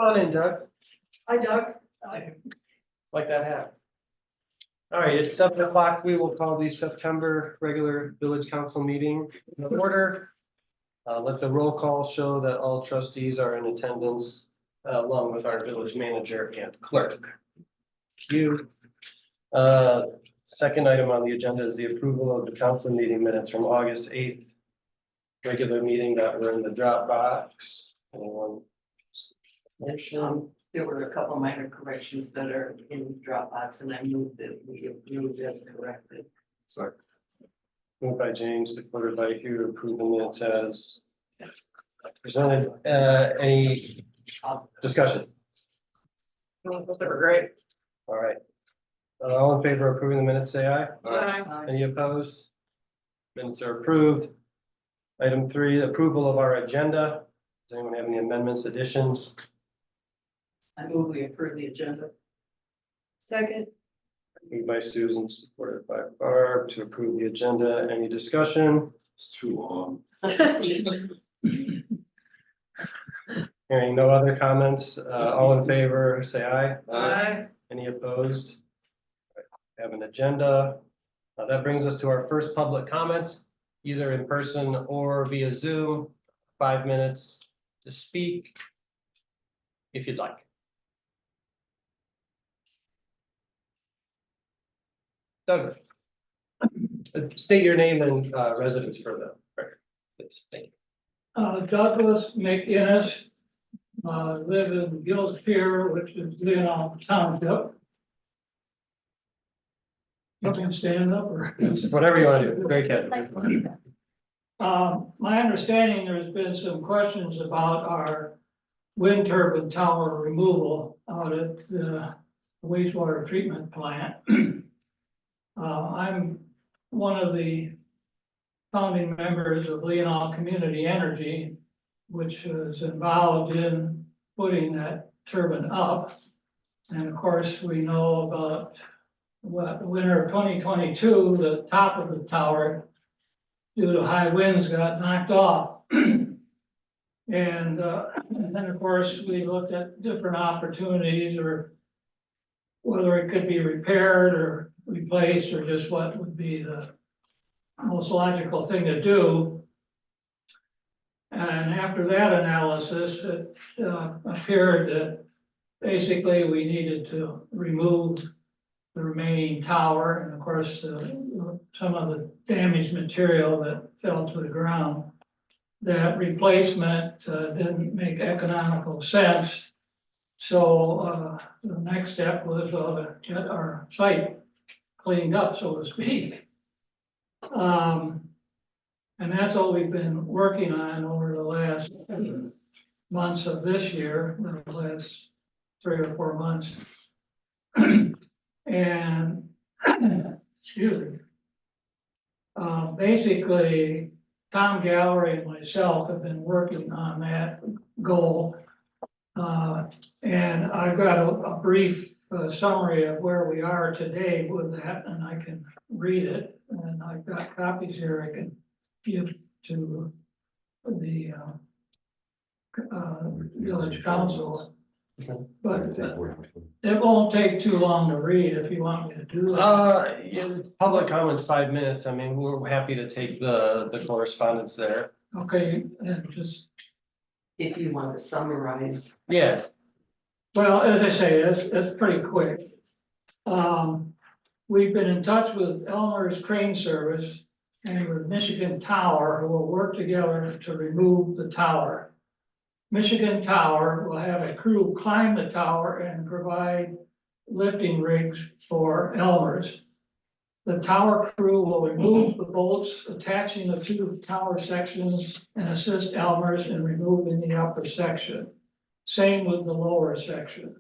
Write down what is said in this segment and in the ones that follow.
Come on in, Doug. Hi, Doug. Like that hat. All right, it's 7 o'clock. We will call the September regular village council meeting in order. Let the roll call show that all trustees are in attendance, along with our village manager and clerk. You. Second item on the agenda is the approval of the council meeting minutes from August 8th. Regular meeting that were in the Dropbox. Anyone? Motion? There were a couple minor corrections that are in Dropbox, and I moved that we approved as corrected. Sorry. Moved by James, supported by Hugh, to approve the minutes as presented. Any discussion? They were great. All right. All in favor of approving the minutes, say aye. Aye. Any opposed? Minutes are approved. Item 3, approval of our agenda. Does anyone have any amendments, additions? I move we approve the agenda. Second. Moved by Susan, supported by Barb, to approve the agenda. Any discussion? It's too long. Hearing no other comments, all in favor, say aye. Aye. Any opposed? Have an agenda. That brings us to our first public comments, either in person or via Zoom. 5 minutes to speak, if you'd like. Doug, state your name and residence for the record, please. Thank you. Douglas McInnes, live in Gills Pier, which is Leon Township. You can stand up or? Whatever you want to do. Great catch. My understanding, there's been some questions about our wind turbine tower removal out at the wastewater treatment plant. I'm one of the founding members of Leon Community Energy, which is involved in putting that turbine up. And of course, we know about the winter of 2022, the top of the tower, due to high winds, got knocked off. And then, of course, we looked at different opportunities, or whether it could be repaired or replaced, or just what would be the most logical thing to do. And after that analysis, it appeared that basically we needed to remove the remaining tower, and of course, some of the damaged material that fell to the ground. That replacement didn't make economical sense. So the next step was to get our site cleaned up, so to speak. And that's all we've been working on over the last months of this year, the last 3 or 4 months. And excuse me. Basically, Tom Gallery and myself have been working on that goal. And I've got a brief summary of where we are today with that, and I can read it. And I've got copies here I can give to the village council. But it won't take too long to read if you want me to do that. Yeah, public comments, 5 minutes. I mean, we're happy to take the correspondence there. Okay, and just, If you want to summarize. Yeah, well, as I say, it's pretty quick. We've been in touch with Elmer's Crane Service and with Michigan Tower, who will work together to remove the tower. Michigan Tower will have a crew climb the tower and provide lifting rigs for Elmer's. The tower crew will remove the bolts attaching the 2 tower sections and assist Elmer's in removing the upper section. Same with the lower section.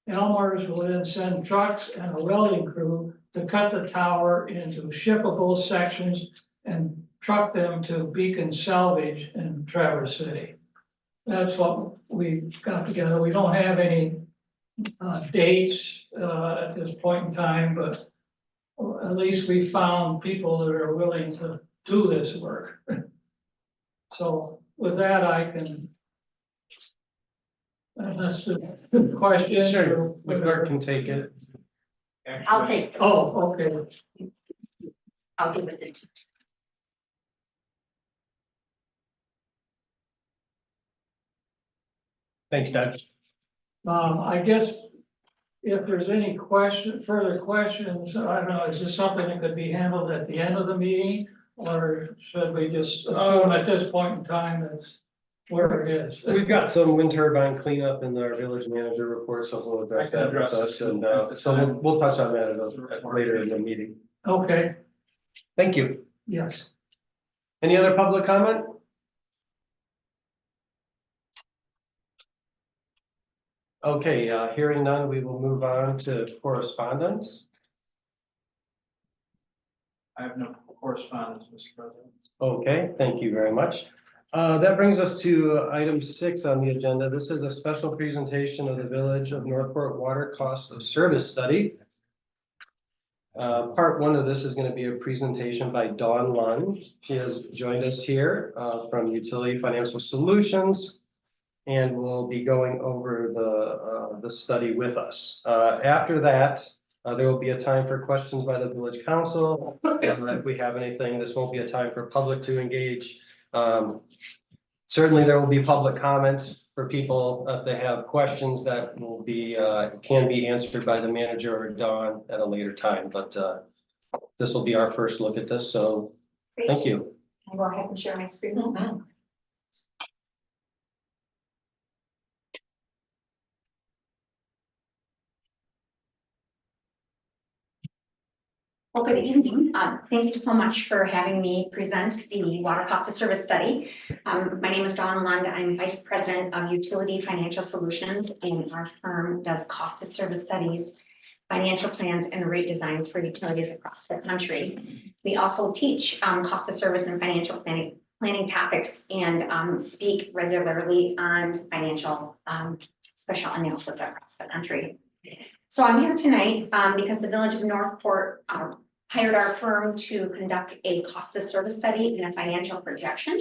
Elmer's will then send trucks and a welding crew to cut the tower into shippable sections and truck them to Beacon Salvage in Traverse City. That's what we got together. We don't have any dates at this point in time, but at least we found people that are willing to do this work. So with that, I can Unless the question. Sure, or the clerk can take it. I'll take, Oh, okay. I'll give it to. Thanks, Doug. I guess if there's any further questions, I don't know, is this something that could be handled at the end of the meeting? Or should we just assume at this point in time is where it is? We've got some wind turbine cleanup in our village manager report, so we'll address I can that with address us, it and at the so time. we'll touch on that later in the meeting. Okay, Thank you. yes. Any other public comment? Okay, hearing none, we will move on to correspondence. I have no correspondence, Mr. President. Okay, thank you very much. That brings us to item 6 on the agenda. This is a special presentation of the Village of Northport Water Cost of Service Study. Part 1 of this is going to be a presentation by Dawn Lund. She has joined us here from Utility Financial Solutions and will be going over the study with us. After that, there will be a time for questions by the village council. If we have anything, this won't be a time for public to engage. Certainly, there will be public comments for people if they have questions that will be can be answered by the manager or Dawn at a later time. But this will be our first look at this. So thank you. I'll go ahead and share my screen now. Well, good evening. Thank you so much for having me present the water cost of service study. My name is Dawn Lund. I'm Vice President of Utility Financial Solutions, and our firm does cost of service studies, financial plans, and rate designs for utilities across the country. We also teach cost of service and financial planning topics and speak regularly on financial special analysis across the country. So I'm here tonight because the Village of Northport hired our firm to conduct a cost of service study and a financial projection.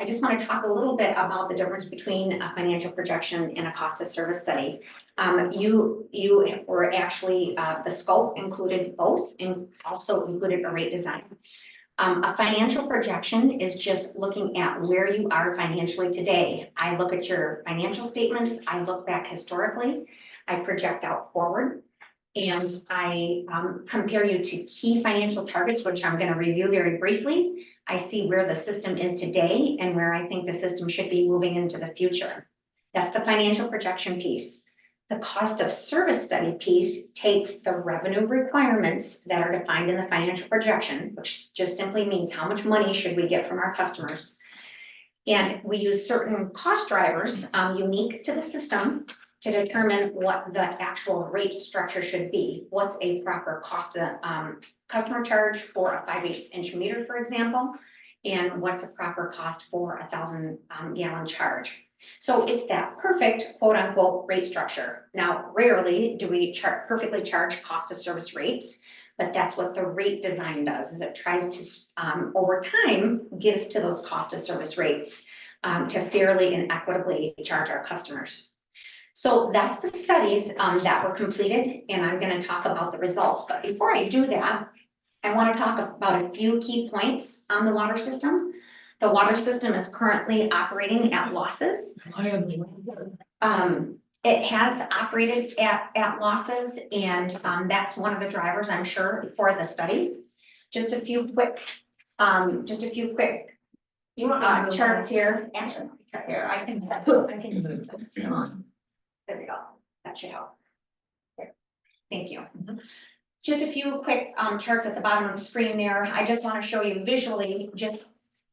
I just want to talk a little bit about the difference between a financial projection and a cost of service study. You were actually, the scope included both and also included a rate design. A financial projection is just looking at where you are financially today. I look at your financial statements, I look back historically, I project out forward, and I compare you to key financial targets, which I'm going to review very briefly. I see where the system is today and where I think the system should be moving into the future. That's the financial projection piece. The cost of service study piece takes the revenue requirements that are defined in the financial projection, which just simply means how much money should we get from our customers. And we use certain cost drivers unique to the system to determine what the actual rate structure should be. What's a proper cost customer charge for a 5/8 inch meter, for example, and what's a proper cost for a 1,000 gallon charge. So it's that perfect quote unquote rate structure. Now, rarely do we perfectly charge cost of service rates, but that's what the rate design does, is it tries to, over time, get us to those cost of service rates to fairly and equitably charge our customers. So that's the studies that were completed, and I'm going to talk about the results. But before I do that, I want to talk about a few key points on the water system. The water system is currently operating at losses. It has operated at losses, and that's one of the drivers, I'm sure, for the study. Just a few quick charts here. Actually, here I can move this on. There we go. That should help. There. Thank you. Just a few quick charts at the bottom of the screen there. I just want to show you visually,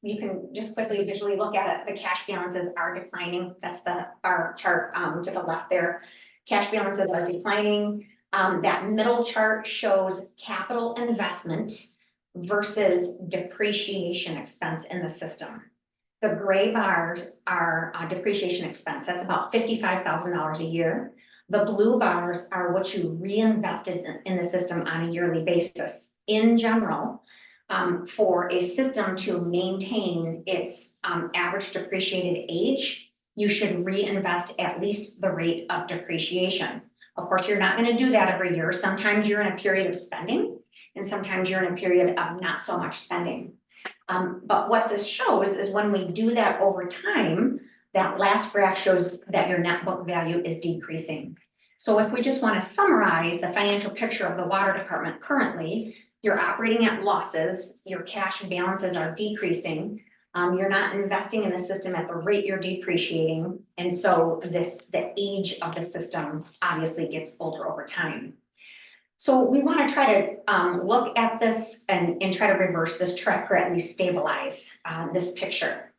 you can just quickly visually look at it. The cash balances are declining. That's our chart to the left there. Cash balances are declining. That middle chart shows capital investment versus depreciation expense in the system. The gray bars are depreciation expense. That's about $55,000 a year. The blue bars are what you reinvested in the system on a yearly basis. In general, for a system to maintain its average depreciated age, you should reinvest at least the rate of depreciation. Of course, you're not going to do that every year. Sometimes you're in a period of spending, and sometimes you're in a period of not so much spending. But what this shows is when we do that over time, that last graph shows that your net book value is decreasing. So if we just want to summarize the financial picture of the water department currently, you're operating at losses, your cash balances are decreasing, you're not investing in the system at the rate you're depreciating, and so the age of the system obviously gets older over time. So we want to try to look at this and try to reverse this trend, or at least stabilize this picture.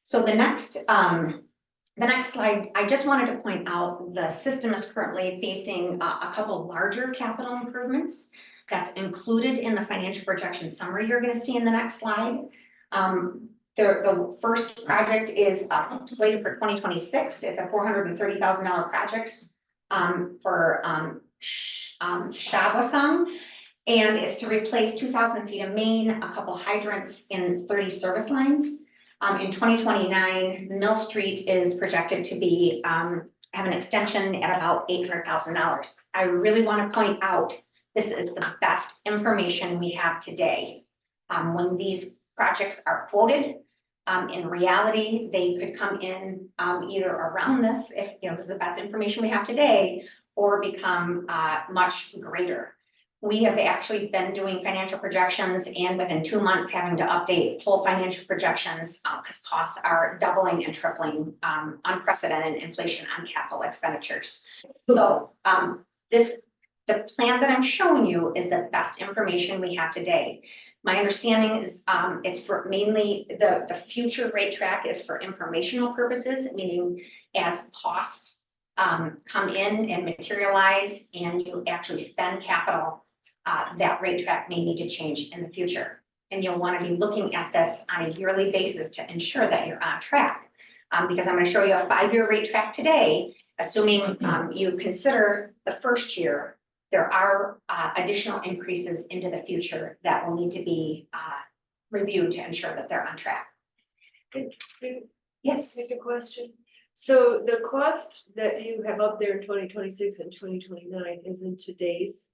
So the next slide, I just wanted to point out the system is currently facing a couple larger capital improvements that's included in the financial projection summary you're going to see in the next slide. The first project is slated for 2026. It's a $430,000 project for Shabasang, and it's to replace 2,000 feet of main, a couple hydrants, and 30 service lines. In 2029, Mill Street is projected to be have an extension at about $800,000. I really want to point out this is the best information we have today. When these projects are quoted, in reality, they could come in either around this, if this is the best information we have today, or become much greater. We have actually been doing financial projections and within 2 months having to update whole financial projections because costs are doubling and tripling, unprecedented inflation on capital expenditures. So the plan that I'm showing you is the best information we have today. My understanding is it's for mainly the future rate track is for informational purposes, meaning as costs come in and materialize and you actually spend capital, that rate track may need to change in the future. And you'll want to be looking at this on a yearly basis to ensure that you're on track. Because I'm going to show you a 5-year rate track today, assuming you consider the first year, there are additional increases into the future that will need to be reviewed to ensure that they're on track. Yes. Make a question. So the cost that you have up there in 2026 and 2029 is in today's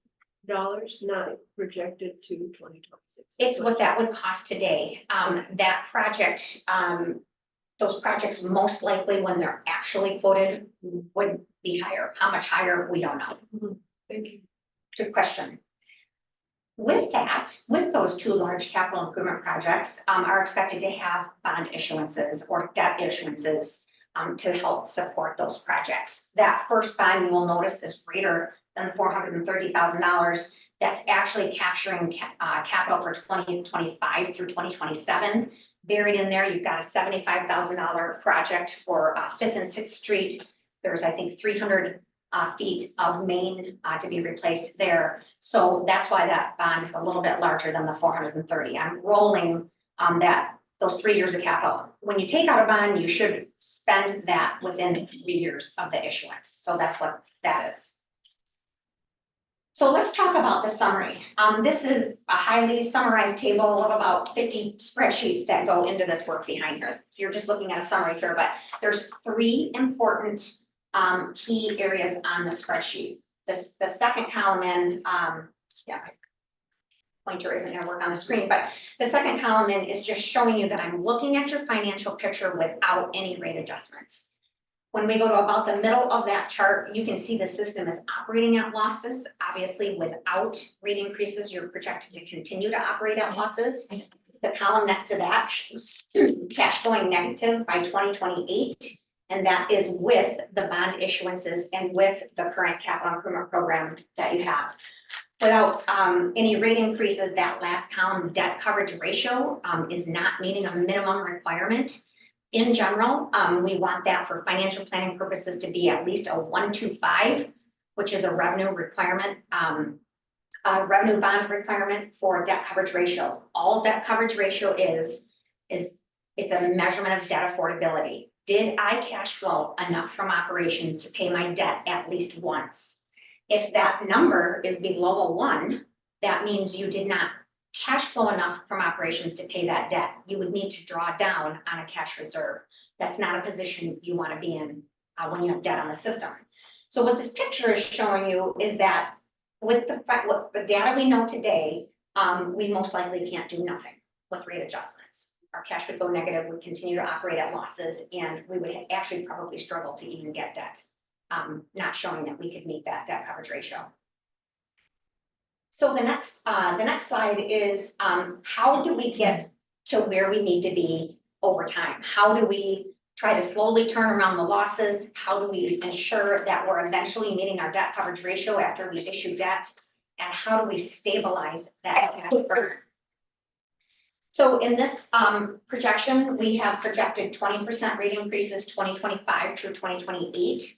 dollars, not projected to 2026. It's what that would cost today. That project, those projects most likely when they're actually quoted would be higher. How much higher, we don't know. Thank you. Good question. With that, with those 2 large capital improvement projects are expected to have bond issuances or debt issuances to help support those projects. That first bond you will notice is greater than $430,000. That's actually capturing capital for 2025 through 2027. Buried in there, you've got a $75,000 project for 5th and 6th Street. There's, I think, 300 feet of main to be replaced there. So that's why that bond is a little bit larger than the 430. I'm rolling those 3 years of capital. When you take out a bond, you should spend that within 3 years of the issuance. So that's what that is. So let's talk about the summary. This is a highly summarized table of about 50 spreadsheets that go into this work behind here. You're just looking at a summary here, but there's 3 important key areas on the spreadsheet. The second column in, my pointer isn't going to work on the screen, but the second column in is just showing you that I'm looking at your financial picture without any rate adjustments. When we go to about the middle of that chart, you can see the system is operating at losses. Obviously, without rate increases, you're projected to continue to operate at losses. The column next to that shows cash going negative by 2028. And that is with the bond issuances and with the current capital improvement program that you have. Without any rate increases, that last column, debt coverage ratio, is not meeting a minimum requirement. In general, we want that for financial planning purposes to be at least a 1.25, which is a revenue requirement, a revenue bond requirement for debt coverage ratio. All debt coverage ratio is it's a measurement of debt affordability. Did I cash flow enough from operations to pay my debt at least once? If that number is below a 1, that means you did not cash flow enough from operations to pay that debt. You would need to draw down on a cash reserve. That's not a position you want to be in when you have debt on the system. So what this picture is showing you is that with the data we know today, we most likely can't do nothing with rate adjustments. Our cash would go negative, we continue to operate at losses, and we would actually probably struggle to even get debt, not showing that we could meet that debt coverage ratio. So the next slide is how do we get to where we need to be over time? How do we try to slowly turn around the losses? How do we ensure that we're eventually meeting our debt coverage ratio after we issue debt? And how do we stabilize that cash burn? So in this projection, we have projected 20% rate increases 2025 through 2028,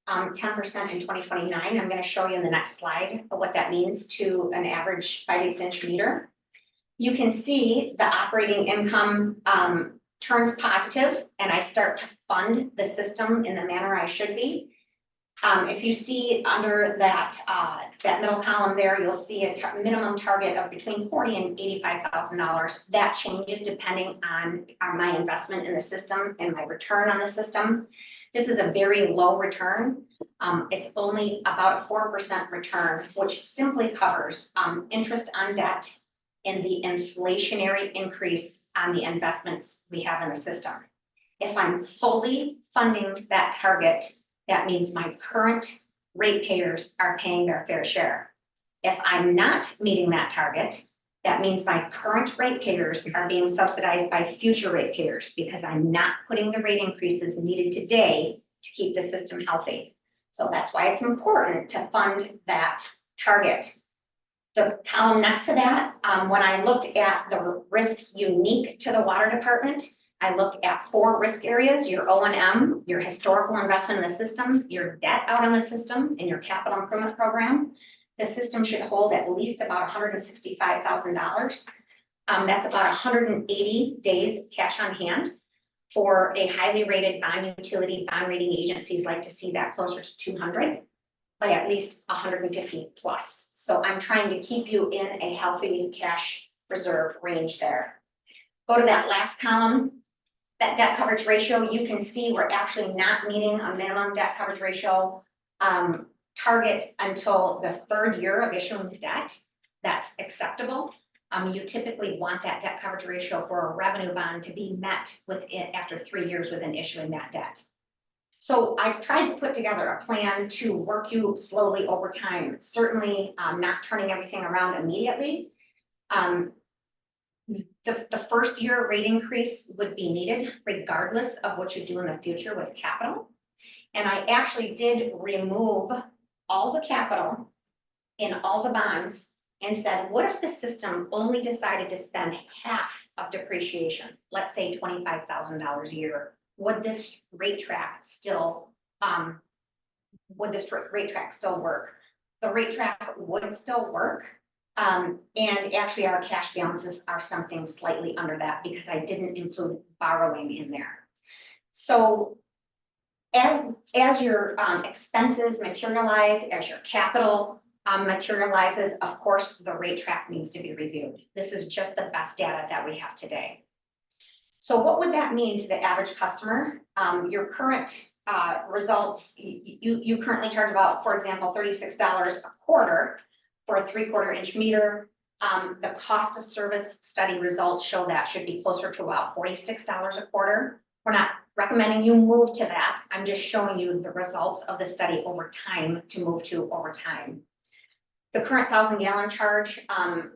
10% in 2029. I'm going to show you in the next slide what that means to an average 5/8 inch meter. You can see the operating income turns positive, and I start to fund the system in the manner I should be. If you see under that middle column there, you'll see a minimum target of between $40,000 and $85,000. That changes depending on my investment in the system and my return on the system. This is a very low return. It's only about a 4% return, which simply covers interest on debt and the inflationary increase on the investments we have in the system. If I'm fully funding that target, that means my current ratepayers are paying their fair share. If I'm not meeting that target, that means my current ratepayers are being subsidized by future ratepayers because I'm not putting the rate increases needed today to keep the system healthy. So that's why it's important to fund that target. The column next to that, when I looked at the risks unique to the water department, I looked at 4 risk areas: your O&M, your historical investment in the system, your debt out on the system, and your capital improvement program. The system should hold at least about $165,000. That's about 180 days cash on hand. For a highly rated bond utility, bond rating agencies like to see that closer to 200, but at least 150 plus. So I'm trying to keep you in a healthy cash reserve range there. Go to that last column, that debt coverage ratio. You can see we're actually not meeting a minimum debt coverage ratio target until the 3rd year of issuing debt. That's acceptable. You typically want that debt coverage ratio for a revenue bond to be met within after 3 years within issuing that debt. So I've tried to put together a plan to work you slowly over time, certainly not turning everything around immediately. The first year rate increase would be needed regardless of what you do in the future with capital. And I actually did remove all the capital in all the bonds and said, what if the system only decided to spend half of depreciation, let's say $25,000 a year? Would this rate track still work? The rate track would still work. And actually our cash balances are something slightly under that because I didn't include borrowing in there. So as your expenses materialize, as your capital materializes, of course, the rate track needs to be reviewed. This is just the best data that we have today. So what would that mean to the average customer? Your current results, you currently charge about, for example, $36 a quarter for a 3/4 inch meter. The cost of service study results show that should be closer to about $46 a quarter. We're not recommending you move to that. I'm just showing you the results of the study over time to move to over time. The current 1,000-gallon charge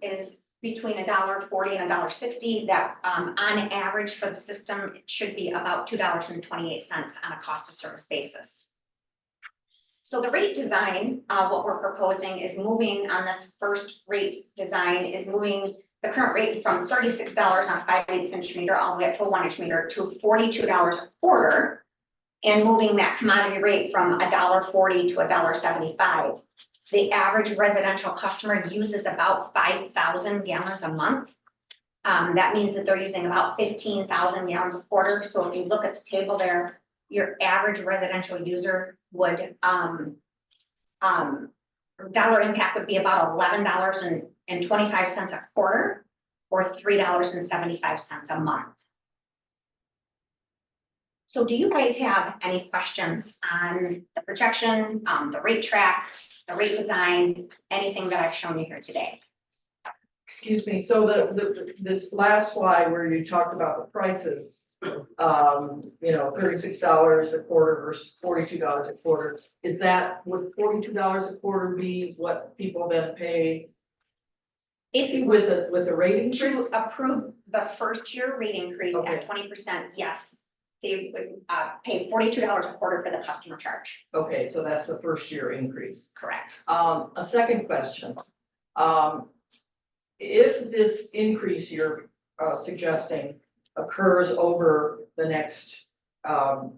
is between $1.40 and $1.60. That on average for the system it should be about $2.28 on a cost of service basis. So the rate design, what we're proposing is moving on this first rate design is moving the current rate from $36 on a 5/8 inch meter all the way up to a 1 inch meter to $42 a quarter, and moving that commodity rate from $1.40 to $1.75. The average residential customer uses about 5,000 gallons a month. That means that they're using about 15,000 gallons a quarter. So if you look at the table there, your average residential user would dollar impact would be about $11.25 a quarter or $3.75 a month. So do you guys have any questions on the projection, the rate track, the rate design, anything that I've shown you here today? Excuse me, so this last slide where you talked about the prices, $36 a quarter versus $42 a quarter, would $42 a quarter be what people then pay If you were with the rate to increase? approve the first year rate increase Okay. at 20%, yes, they would pay $42 a quarter for the customer charge. Okay, so that's the first year increase. Correct. A second question. If this increase you're suggesting occurs over the next 4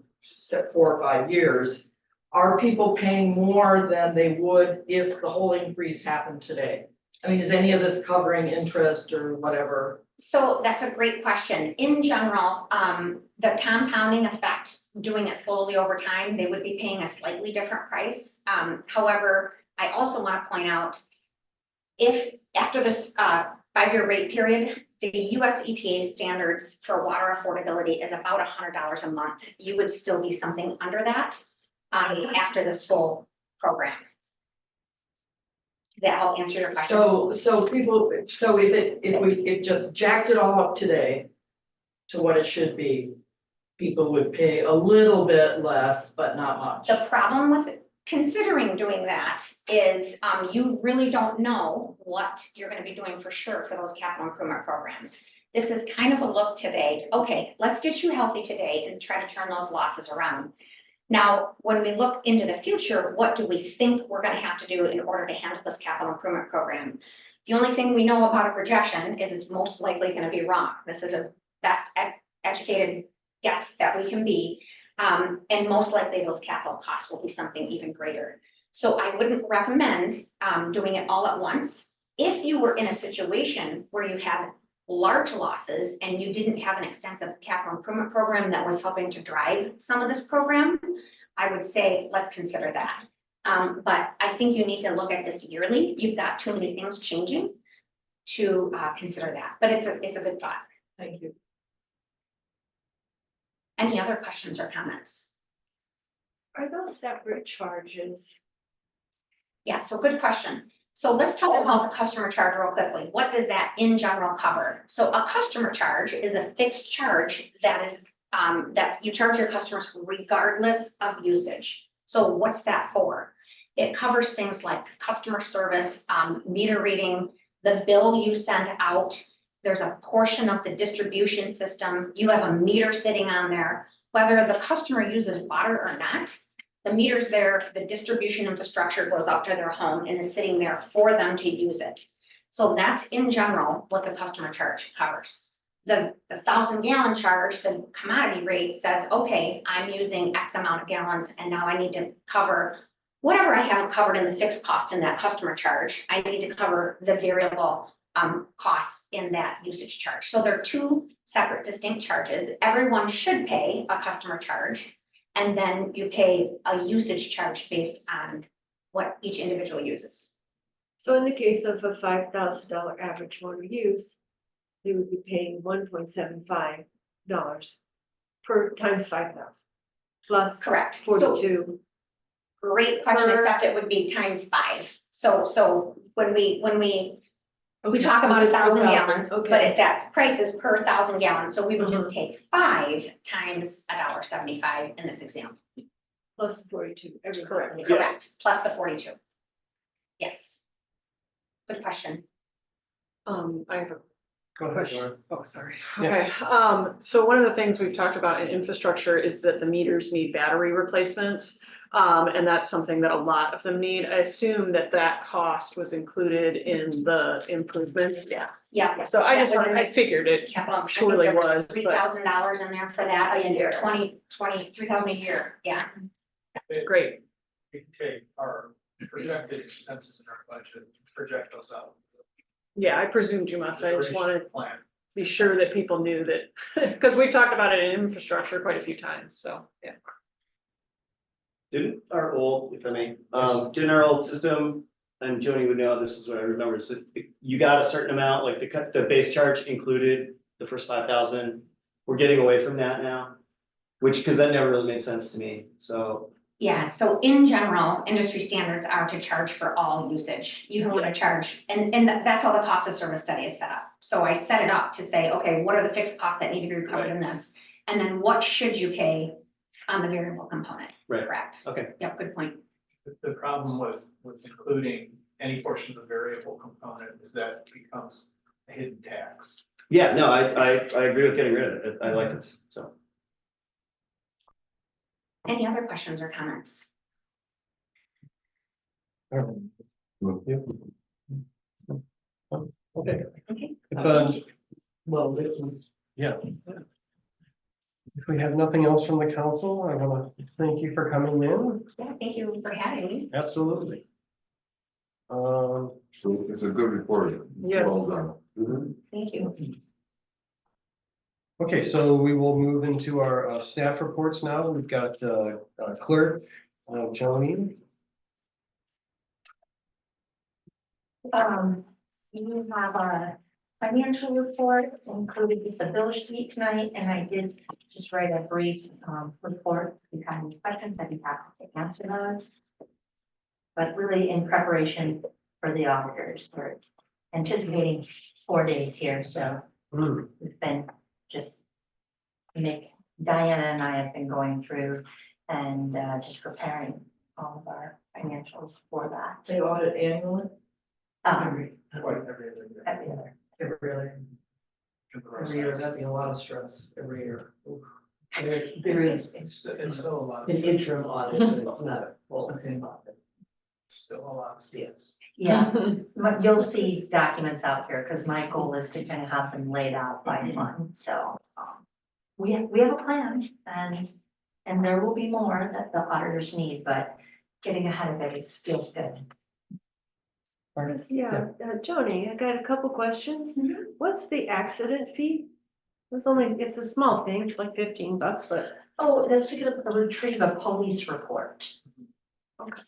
or 5 years, are people paying more than they would if the whole increase happened today? I mean, is any of this covering interest or whatever? So that's a great question. In general, the compounding effect, doing it slowly over time, they would be paying a slightly different price. However, I also want to point out, if after this 5-year rate period, the US EPA standards for water affordability is about $100 a month. You would still be something under that after this full program. Does that help answer your question? So if we just jacked it all up today to what it should be, people would pay a little bit less, but not much. The problem with considering doing that is you really don't know what you're going to be doing for sure for those capital improvement programs. This is kind of a look today. Okay, let's get you healthy today and try to turn those losses around. Now, when we look into the future, what do we think we're going to have to do in order to handle this capital improvement program? The only thing we know about a projection is it's most likely going to be wrong. This is a best educated guess that we can be. And most likely those capital costs will be something even greater. So I wouldn't recommend doing it all at once. If you were in a situation where you had large losses and you didn't have an extensive capital improvement program that was helping to drive some of this program, I would say, let's consider that. But I think you need to look at this yearly. You've got too many things changing to consider that, but it's a good thought. Thank you. Any other questions or comments? Are those separate charges? Yeah, so good question. So let's talk about the customer charge real quickly. What does that in general cover? So a customer charge is a fixed charge that is that you charge your customers regardless of usage. So what's that for? It covers things like customer service, meter reading, the bill you send out. There's a portion of the distribution system. You have a meter sitting on there, whether the customer uses water or not. The meter's there, the distribution infrastructure goes out to their home and is sitting there for them to use it. So that's in general what the customer charge covers. The 1,000-gallon charge, the commodity rate says, okay, I'm using X amount of gallons and now I need to cover whatever I haven't covered in the fixed cost in that customer charge. I need to cover the variable costs in that usage charge. So they're two separate distinct charges. Everyone should pay a customer charge. And then you pay a usage charge based on what each individual uses. So in the case of a $5,000 average water use, they would be paying $1.75 per times 5,000 plus Correct. 42. Great question, except it would be times 5. So when we talk about 1,000 gallons, Okay. but if that price is per 1,000 gallons, so we would just take 5 times $1.75 in this example. Plus 42 every Correct. month. Correct, plus the 42. Yes. Good question. I have a Go ahead, question. Laura. Oh, sorry. Yeah. Okay, so one of the things we've talked about in infrastructure is that the meters need battery replacements. And that's something that a lot of them need. I assume that that cost was included in the improvements. Yeah. Yeah. So I just That was wanted, I figured it Capital, I think surely there was, but $3,000 in there for that, A year. 3,000 a year, yeah. great. We can take our projected expenses in our budget, project those out. Yeah, I presumed you must. I just wanted to Plan. be sure that people knew that, because we talked about it in infrastructure quite a few times, so, yeah. Didn't our old, if I may, didn't our old system, and Joni would know, this is what I remember, so you got a certain amount, like the base charge included the first 5,000. We're getting away from that now. Which, because that never really made sense to me, so. Yeah, so in general, industry standards are to charge for all usage. You don't want to charge, and that's how the cost of service study is set up. So I set it up to say, okay, what are the fixed costs that need to be recovered in this? And then what should you pay on the variable component? Right. Correct. Okay. Yep, good point. The problem with including any portion of the variable component is that it becomes a hidden tax. Yeah, no, I agree with getting rid of it. I like it, so. Any other questions or comments? Okay. Okay. If, Well, yeah. If we have nothing else from the council, I want to thank you for coming in. Yeah, thank you for having me. Absolutely. So it's a good report. Yes. Well done. Thank you. Okay, so we will move into our staff reports now. We've got clerk, Jolene. You have a financial report included with the bill sheet tonight, and I did just write a brief, report. If you have any questions, I'd be happy to answer those. But really in preparation for the auditors, we're anticipating 4 days here, so we've been just Diana and I have been going through and, just preparing all of our financials for that. They audit annually? Every other year. Every other. Every other. Every year, that'd be a lot of stress every year. there is It's still a lot. an interim audit, but it's not a full audit. Still a lot. Yes. Yeah, but you'll see documents out here, because my goal is to kind of have them laid out by month, so. We have a plan, and there will be more that the auditors need, but getting ahead of it feels good. Yeah, Joni, I got a couple questions. Mm-hmm. What's the accident fee? It's a small thing, it's like $15, but. Oh, that's to get a retrieve a police report. Okay.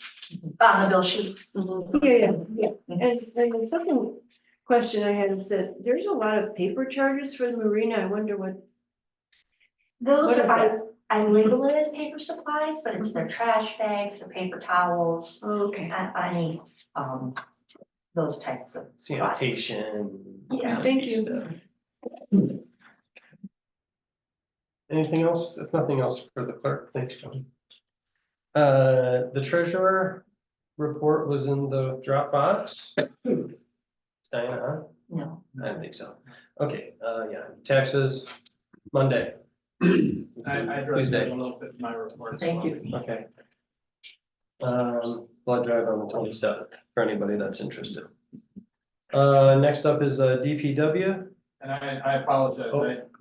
On the bill sheet. Yeah. And the second question I had is that there's a lot of paper charges for the marina. I wonder what. Those What is are, I label it as paper supplies, but it's their trash bags, their paper towels, Okay. any, those types of. Sanitation. Yeah, thank you. Anything else? If nothing else for the clerk, thanks, John. The treasurer report was in the Dropbox. Diana, huh? No. I don't think so. Okay, yeah, taxes, Monday. I addressed Tuesday. it a little bit in my report. Thank you. Okay. Blood drive on the 27th, for anybody that's interested. Next up is DPW. And I apologize,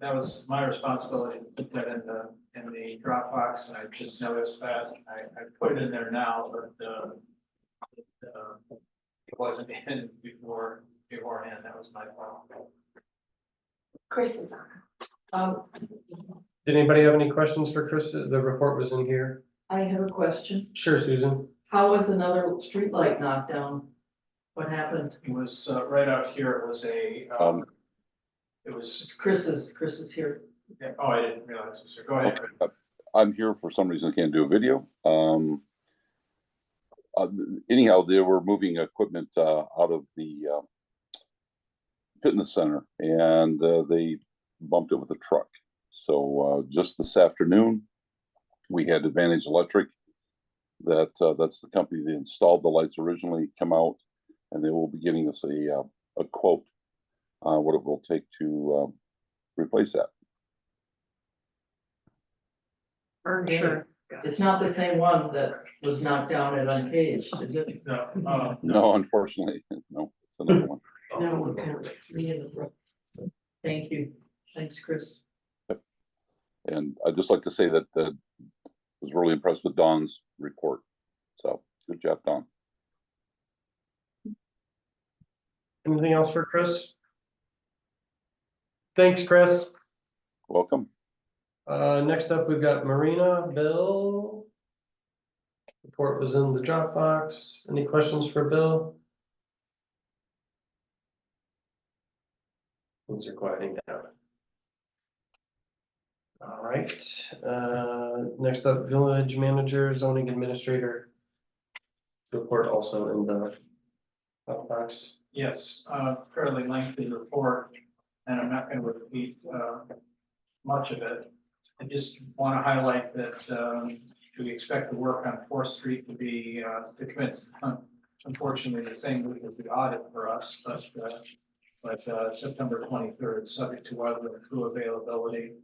that was my responsibility to put that in the Dropbox, and I just noticed that, I put it in there now, but, it wasn't in beforehand, that was my fault. Chris is on. Did anybody have any questions for Chris? The report was in here. I have a question. Sure, Susan. How was another streetlight knocked down? What happened? It was, right out here, it was it was, Chris is here. yeah, oh, I didn't realize, so go ahead. I'm here for some reason. I can't do a video. Anyhow, they were moving equipment out of the fitness center, and they bumped it with a truck. So just this afternoon, we had Advantage Electric. That's the company that installed the lights originally, come out, and they will be giving us a quote what it will take to replace that. Sure. It's not the same one that was knocked down at Uncaged, is it? No, No, unfortunately, no, it's another one. No, we're kind of me in the front. Thank you. Thanks, Chris. And I'd just like to say that I was really impressed with Dawn's report. So good job, Dawn. Anything else for Chris? Thanks, Chris. Welcome. Next up, we've got Marina, Bill. Report was in the Dropbox. Any questions for Bill? Things are quieting down. All right, next up, village manager, zoning administrator. Report also in the box. Yes, fairly lengthy report, and I'm not going to repeat much of it. I just want to highlight that we expect the work on Fourth Street to be to commence, unfortunately, the same week as the audit for us, but September 23rd, subject to weather and crew availability.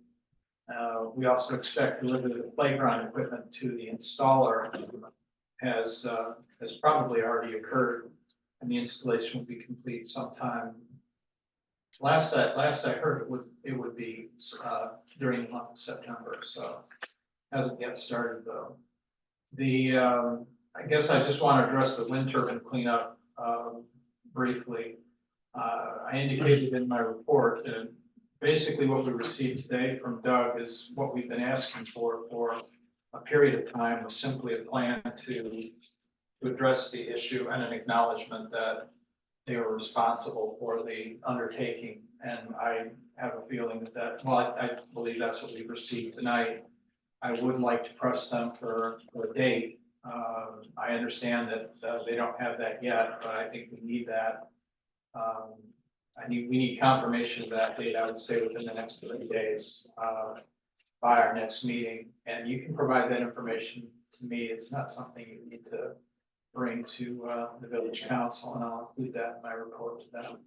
We also expect delivery of the playground equipment to the installer has probably already occurred, and the installation will be complete sometime. Last I heard, it would be during the month of September, so hasn't yet started though. I guess I just want to address the wind turbine cleanup briefly. I indicated in my report that basically what we received today from Doug is what we've been asking for a period of time, was simply a plan to address the issue and an acknowledgement that they were responsible for the undertaking. And I have a feeling that, well, I believe that's what we've received tonight. I would like to press them for a date. I understand that they don't have that yet, but I think we need that. We need confirmation of that date, I would say within the next 30 days by our next meeting. And you can provide that information to me. It's not something you need to bring to the village council, and I'll include that in my report to them.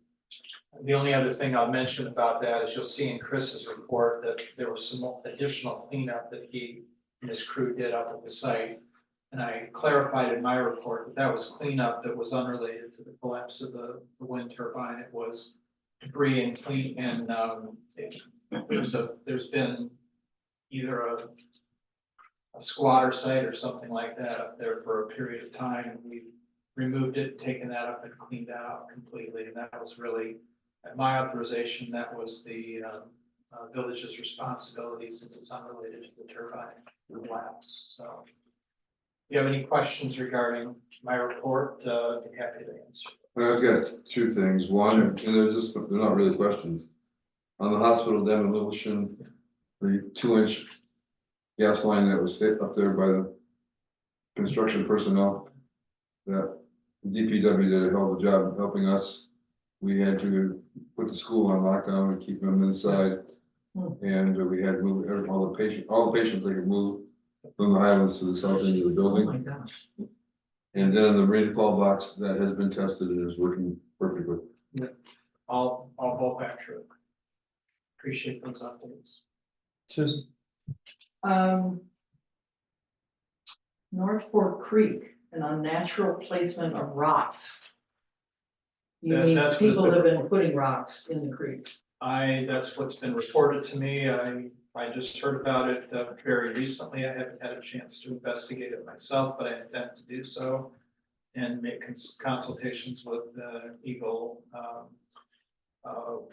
The only other thing I'll mention about that is you'll see in Chris's report that there was some additional cleanup that he and his crew did up at the site. And I clarified in my report that was cleanup that was unrelated to the collapse of the wind turbine. It was debris and clean, and there's been either a squatter site or something like that up there for a period of time. We've removed it, taken that up and cleaned that out completely. And that was really, at my authorization, that was the village's responsibility since it's unrelated to the turbine collapse. So if you have any questions regarding my report, I'd be happy to answer. I've got two things. One, and they're not really questions. On the hospital demolition, the 2-inch gas line that was hit up there by the construction personnel, that DPW did a hell of a job helping us. We had to put the school on lockdown and keep them inside. And we had to move all the patients they could move from the Highlands to the south end of the building. Oh my gosh. And then the rain call box that has been tested and is working perfectly. I'll go back to it. Appreciate those updates. Susan? Northport Creek, an unnatural placement of rocks. You mean That's people what have been putting rocks in the creek? That's what's been reported to me. I just heard about it very recently. I haven't had a chance to investigate it myself, but I intend to do so and make consultations with Eagle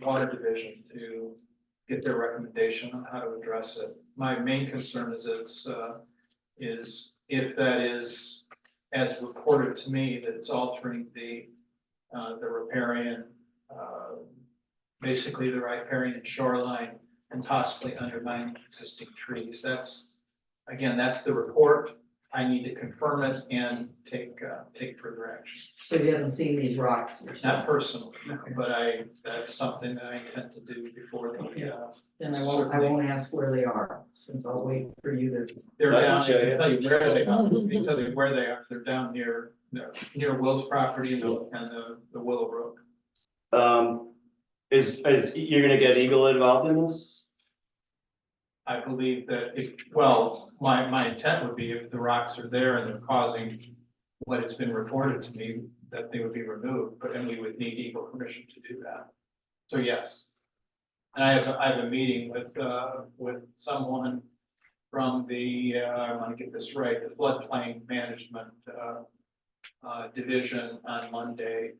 Water Division to get their recommendation on how to address it. My main concern is is if that is, as reported to me, that it's altering the riparian, basically the riparian shoreline and possibly undermining existing trees. That's the report. I need to confirm it and take further action. So you haven't seen these rocks yourself? Not personally, but that's something that I intend to do before the. Then I won't ask where they are, since I'll wait for you to. They're I can down, show you. I can tell you where they are, I can tell you where they are. They're down near Will's property and the Willow Brook. You're gonna get Eagle involved in this? I believe that my intent would be if the rocks are there and they're causing what has been reported to me, that they would be removed, but then we would need Eagle permission to do that. So yes. And I have a meeting with someone from the, I want to get this right, the floodplain management division on Monday.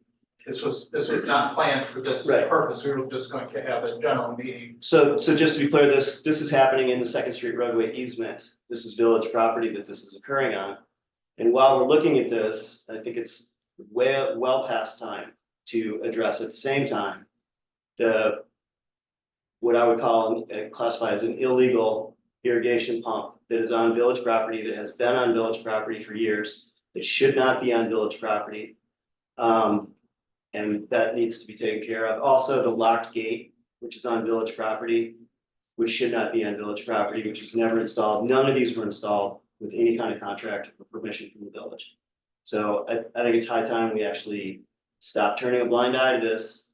This was not planned for this Right. purpose. We were just going to have a general meeting. So just to be clear, this is happening in the Second Street roadway easement. This is village property that this is occurring on. And while we're looking at this, I think it's well past time to address at the same time what I would classify as an illegal irrigation pump that is on village property, that has been on village property for years, that should not be on village property. And that needs to be taken care of. Also, the locked gate, which is on village property, which should not be on village property, which is never installed. None of these were installed with any kind of contract or permission from the village. So I think it's high time we actually stop turning a blind eye to this.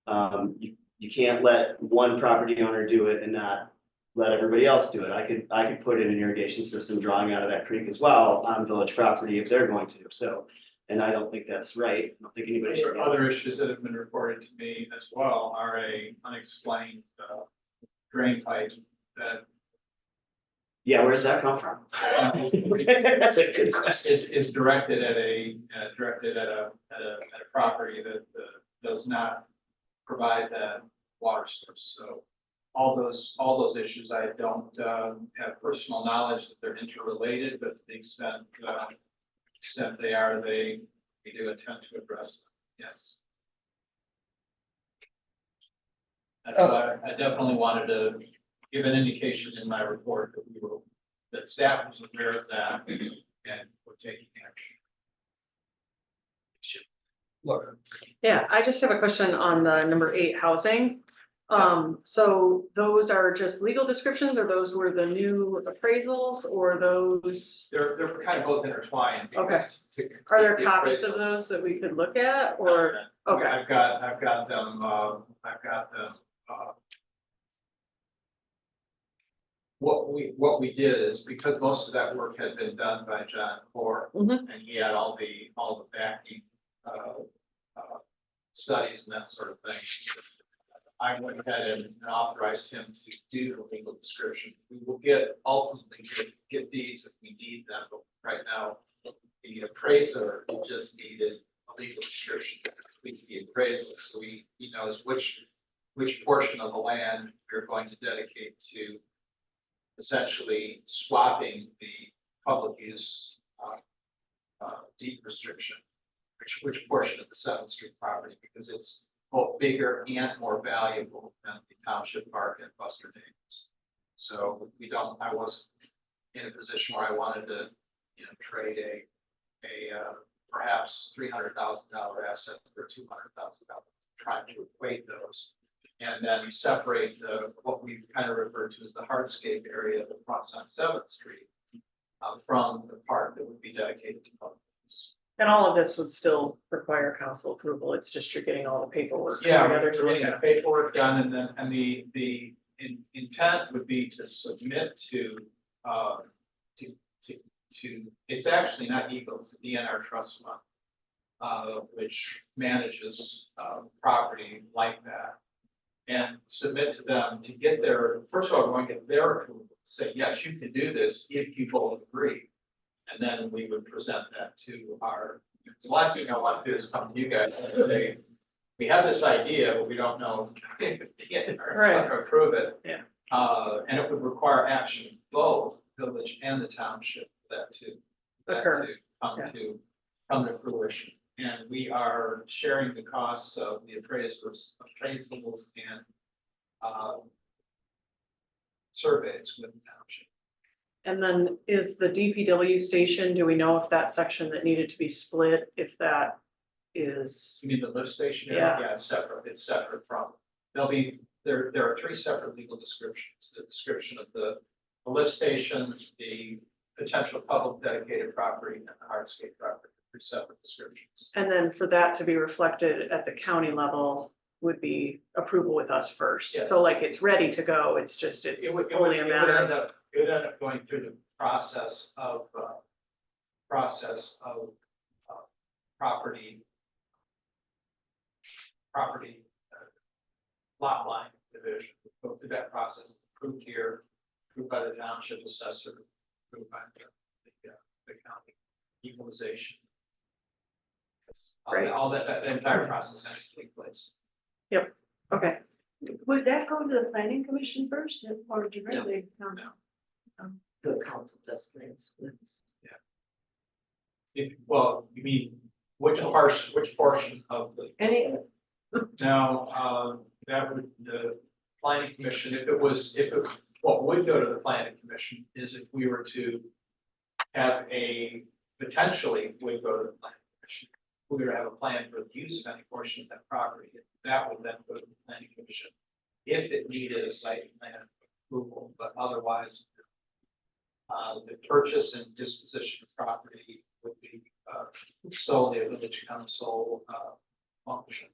You can't let one property owner do it and not let everybody else do it. I could put in an irrigation system drawing out of that creek as well on village property if they're going to, so. And I don't think that's right. I don't think anybody should. Other issues that have been reported to me as well are a unexplained drain pipe that Yeah, where's that come from? That's a good question. is directed at a property that does not provide that water source. So all those issues, I don't have personal knowledge that they're interrelated, but to the extent they are, we do attempt to address them. Yes. That's why I definitely wanted to give an indication in my report that staff was aware of that and we're taking action. Look, Yeah, I just have a question on the number 8 housing. So those are just legal descriptions, or those were the new appraisals, or those? They're kind of both intertwined. because to Are there complete the copies of appraisal- those that we could look at, or? Okay. I've got them, what we did is, because most of that work had been done by John Core, Mhm. and he had all the backing, studies and that sort of thing. I went ahead and authorized him to do the legal description. We will ultimately get these if we need them, but right now, the appraiser just needed a legal description to complete the appraisal, so he knows which portion of the land we're going to dedicate to essentially swapping the public use deed restriction, which portion of the 7th Street property, because it's both bigger and more valuable than the township park and Buster Davis. So I wasn't in a position where I wanted to, trade a perhaps $300,000 asset for $200,000, trying to equate those. And then separate what we kind of refer to as the hardscape area that fronts on 7th Street from the part that would be dedicated to public use. And all of this would still require council approval, it's just you're getting all the paperwork Yeah, together to we're look getting the at. paperwork done, and the intent would be to submit to, it's actually not Eagle, it's the DNR Trust Fund, which manages property like that. And submit to them to get first of all, we're going to get their approval, say, yes, you can do this if you both agree. And then we would present that to the last thing I want to do is come to you guys and say, we have this idea, but we don't know if the DNR is going to approve it. Yeah. And it would require action of both village and the township for that to come to fruition. And we are sharing the costs of the appraisals and surveys with the township. And then is the DPW station, do we know if that section that needed to be split, if that is? You mean the lift station? Yeah. Yeah, it's separate from, there are 3 separate legal descriptions. The description of the lift station, the potential public dedicated property, and the hardscape property, 3 separate descriptions. And then for that to be reflected at the county level would be approval with us first. Yes. So like it's ready to go, it's only a matter of. It would end up going through the process of property lot line division. Go through that process, approved here, approved by the township assessor, approved by the county equalization. Right. All that the entire process has to take place. Okay, Would that go to the planning commission first or directly to council? The council does things. You mean, which portion of the? Any, Now, that would, the planning commission, if What would go to the planning commission is if we were to have potentially would go to the planning commission. We were to have a plan for the use of any portion of that property, that would then go to the planning commission. If it needed a site plan approval, but otherwise, the purchase and disposition of property would be solely a village council function.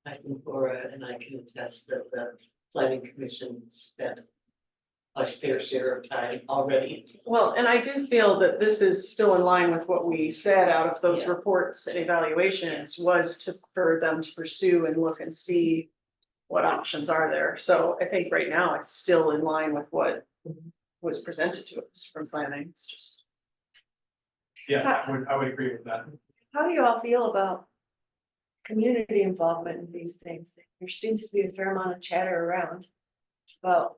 I can, Laura, and I can attest that the planning commission spent a fair share of time already. Well, and I do feel that this is still in line with what we said out of those Yeah. reports and evaluations was for them to pursue and look and see what options are there. So I think right now it's still in line with what was presented to us from planning. It's just. Yeah, I would agree with that. How do you all feel about community involvement in these things? There seems to be a fair amount of chatter around about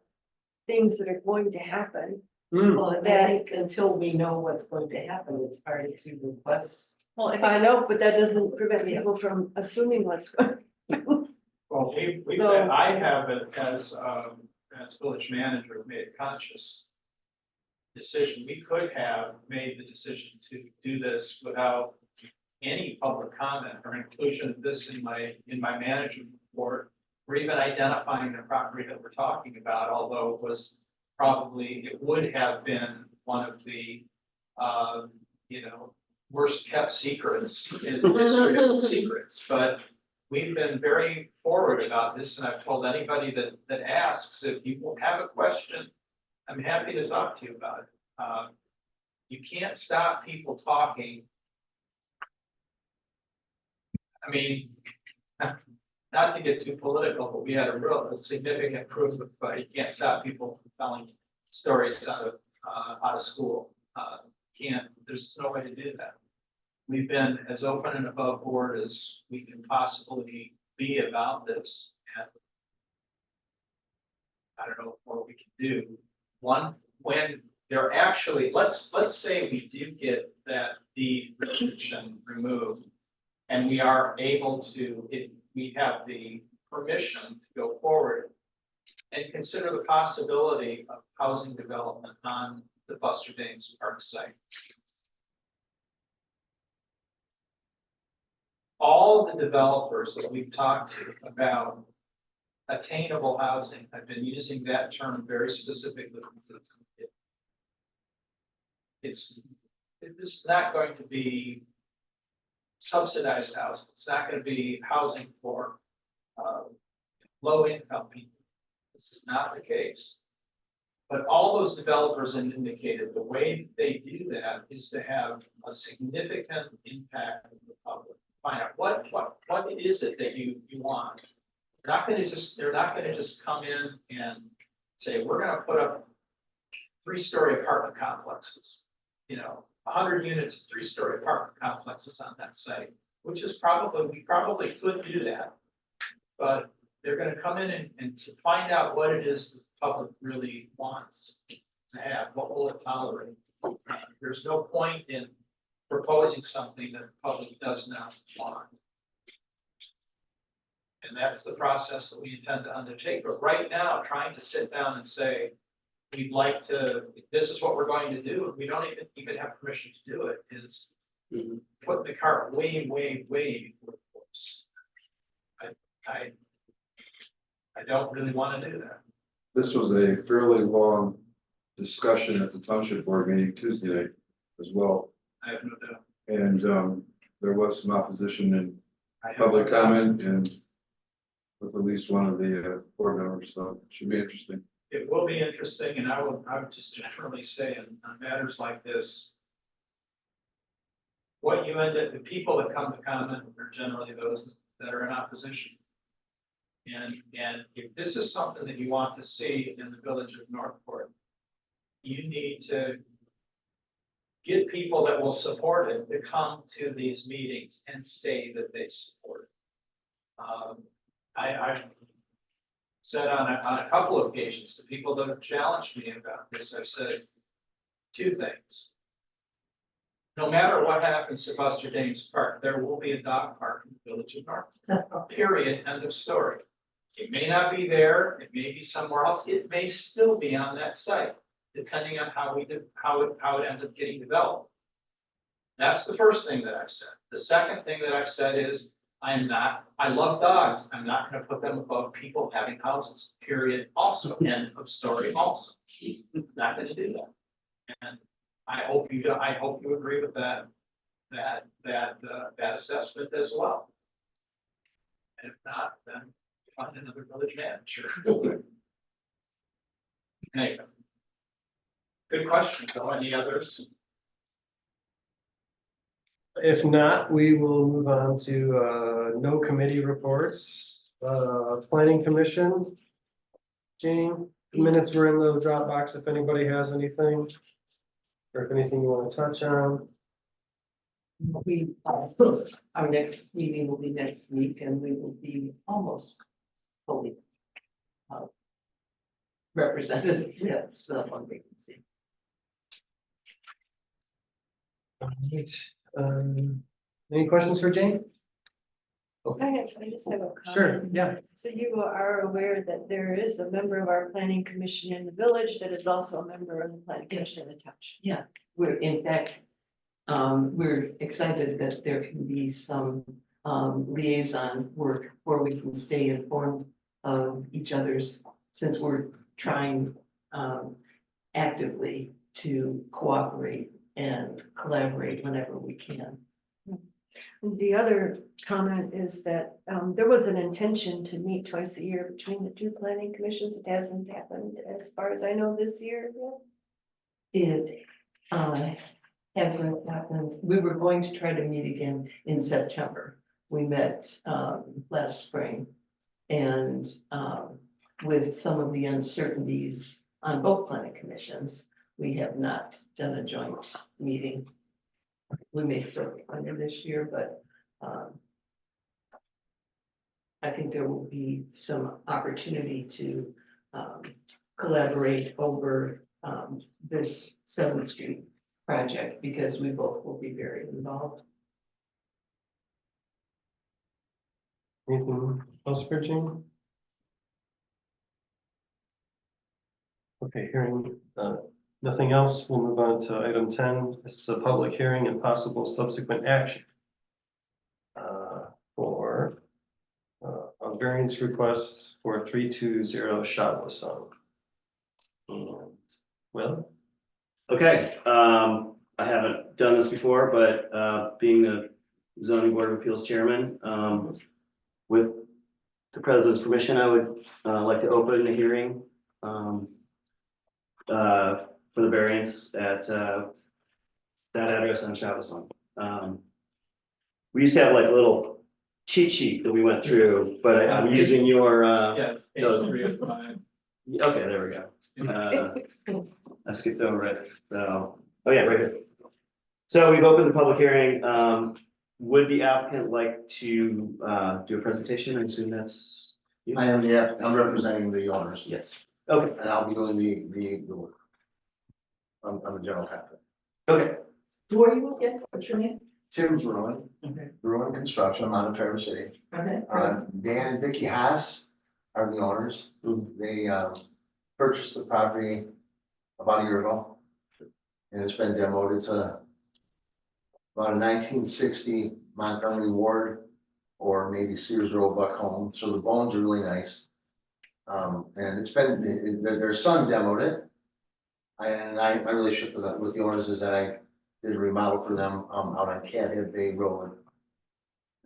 things that are going to happen. Well, and I think until we know what's going to happen, it's hard to request. Well, I know, but that doesn't prevent people from assuming what's going. Well, So- I have it as village manager, made a conscious decision. We could have made the decision to do this without any public comment or inclusion of this in my management report, or even identifying the property that we're talking about, although it would have been one of the, worst kept secrets in the history of secrets, but we've been very forward about this, and I've told anybody that asks, if you have a question, I'm happy to talk to you about it. You can't stop people talking. I mean, not to get too political, but we had a significant proof of, you can't stop people from telling stories out of school. There's no way to do that. We've been as open and above board as we can possibly be about this. And I don't know what we can do. One, when they're actually, let's say we do get that deed restriction removed, and we are able to, we have the permission to go forward and consider the possibility of housing development on the Buster Dames Park site. All the developers that we've talked to about attainable housing, I've been using that term very specifically. This is not going to be subsidized housing. It's not going to be housing for low income people. This is not the case. But all those developers have indicated the way they do that is to have a significant impact on the public. Find out what it is that you want. They're not going to just come in and say, we're going to put up 3-story apartment complexes, 100 units of 3-story apartment complexes on that site, which is we probably could do that. But they're going to come in and to find out what it is the public really wants to have, what will it tolerate. There's no point in proposing something that the public does not want. And that's the process that we intend to undertake. But right now, trying to sit down and say, we'd like to, this is what we're going to do, and we don't even have permission to do it, is put the cart way, way, way before the horse. I don't really want to do that. This was a fairly long discussion at the township board meeting Tuesday night as well. I have no doubt. And there was some opposition and I have public no doubt. comment and with at least one of the board members, so it should be interesting. It will be interesting, and I would just generally say on matters like this, what you end up, the people that come to comment are generally those that are in opposition. And if this is something that you want to see in the village of Northport, you need to get people that will support it to come to these meetings and say that they support it. I've said on a couple of occasions to people that have challenged me about this, I've said 2 things. No matter what happens to Buster Dames Park, there will be a dog park in the village of Northport. Period. End of story. It may not be there, it may be somewhere else, it may still be on that site, depending on how it ends up getting developed. That's the first thing that I've said. The second thing that I've said is, I love dogs, I'm not gonna put them above people having houses, period, also, end of story also. Not gonna do that. And I hope you agree with that assessment as well. And if not, then find another village manager. Anyway. Good question. So any others? If not, we will move on to, no committee reports, planning commission. Jane, minutes were in the Dropbox if anybody has anything. Or if anything you want to touch on. Our next meeting will be next week and we will be almost fully represented. We have still one vacancy. All right, any questions for Jane? I just have a comment. Sure, yeah. So you are aware that there is a member of our planning commission in the village that is also a member of the planning commission in the township. Yeah, we're in fact, we're excited that there can be some liaison work where we can stay informed of each other's, since we're trying actively to cooperate and collaborate whenever we can. The other comment is that there was an intention to meet twice a year between the two planning commissions. It hasn't happened as far as I know this year yet. It hasn't happened. We were going to try to meet again in September. We met last spring. And with some of the uncertainties on both planning commissions, we have not done a joint meeting. We may still be under this year, but I think there will be some opportunity to collaborate over this 7th Street project because we both will be very involved. Anything else for Jane? Okay, hearing nothing else, we'll move on to item 10. This is a public hearing and possible subsequent action for a variance request for 320 Shotwell Song. And, well, Okay, I haven't done this before, but being the zoning board of appeals chairman, with the president's permission, I would like to open the hearing for the variance at that address on Shotwell. We used to have like a little cheat sheet that we went through, but I'm using your Yeah, page 3 of 5. okay, there we go. I skipped over it, so, oh yeah, right here. So we've opened the public hearing. Would the applicant like to do a presentation? I assume that's you? I am, yeah, I'm representing the owners. Yes. Okay, And I'll be doing the work. I'm a general contractor. okay. Who are you again? What's your name? Tim's Ruin, Okay. Ruin Construction, I'm out of Traverse City. Okay. Dan and Vicky Haas are the owners. They purchased the property about a year ago. And it's been demoed. It's about a 1960 Montgomery Ward or maybe Sears Roebuck home. So the bones are really nice. And it's been, their son demoed it. And I relationship with the owners is that I did a remodel for them out on Cat Head Bay Road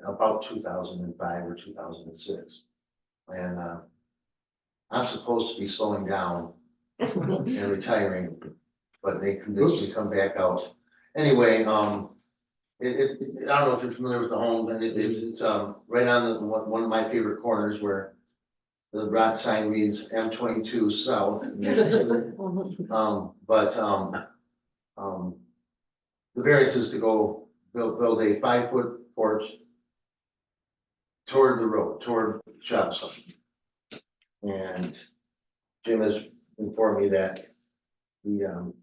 about 2005 or 2006. And I'm supposed to be slowing down and retiring, but they convinced me to come back out. Anyway, I don't know if you're familiar with the home, and it's right on one of my favorite corners where the rock sign reads M22 South. The variance is to go build a 5-foot porch toward the road, toward Shopson. And Jim has informed me that the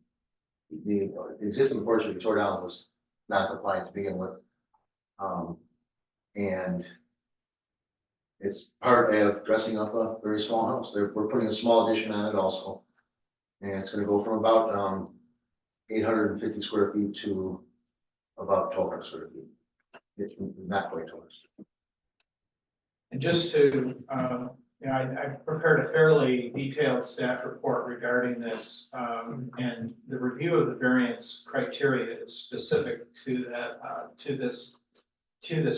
existing porch that we tore down was not compliant to begin with. And It's part of dressing up a very small house. We're putting a small addition on it also. And it's gonna go from about 850 square feet to about 1,200 square feet. It's not quite 200. And just to, I prepared a fairly detailed staff report regarding this, and the review of the variance criteria is specific to that, to this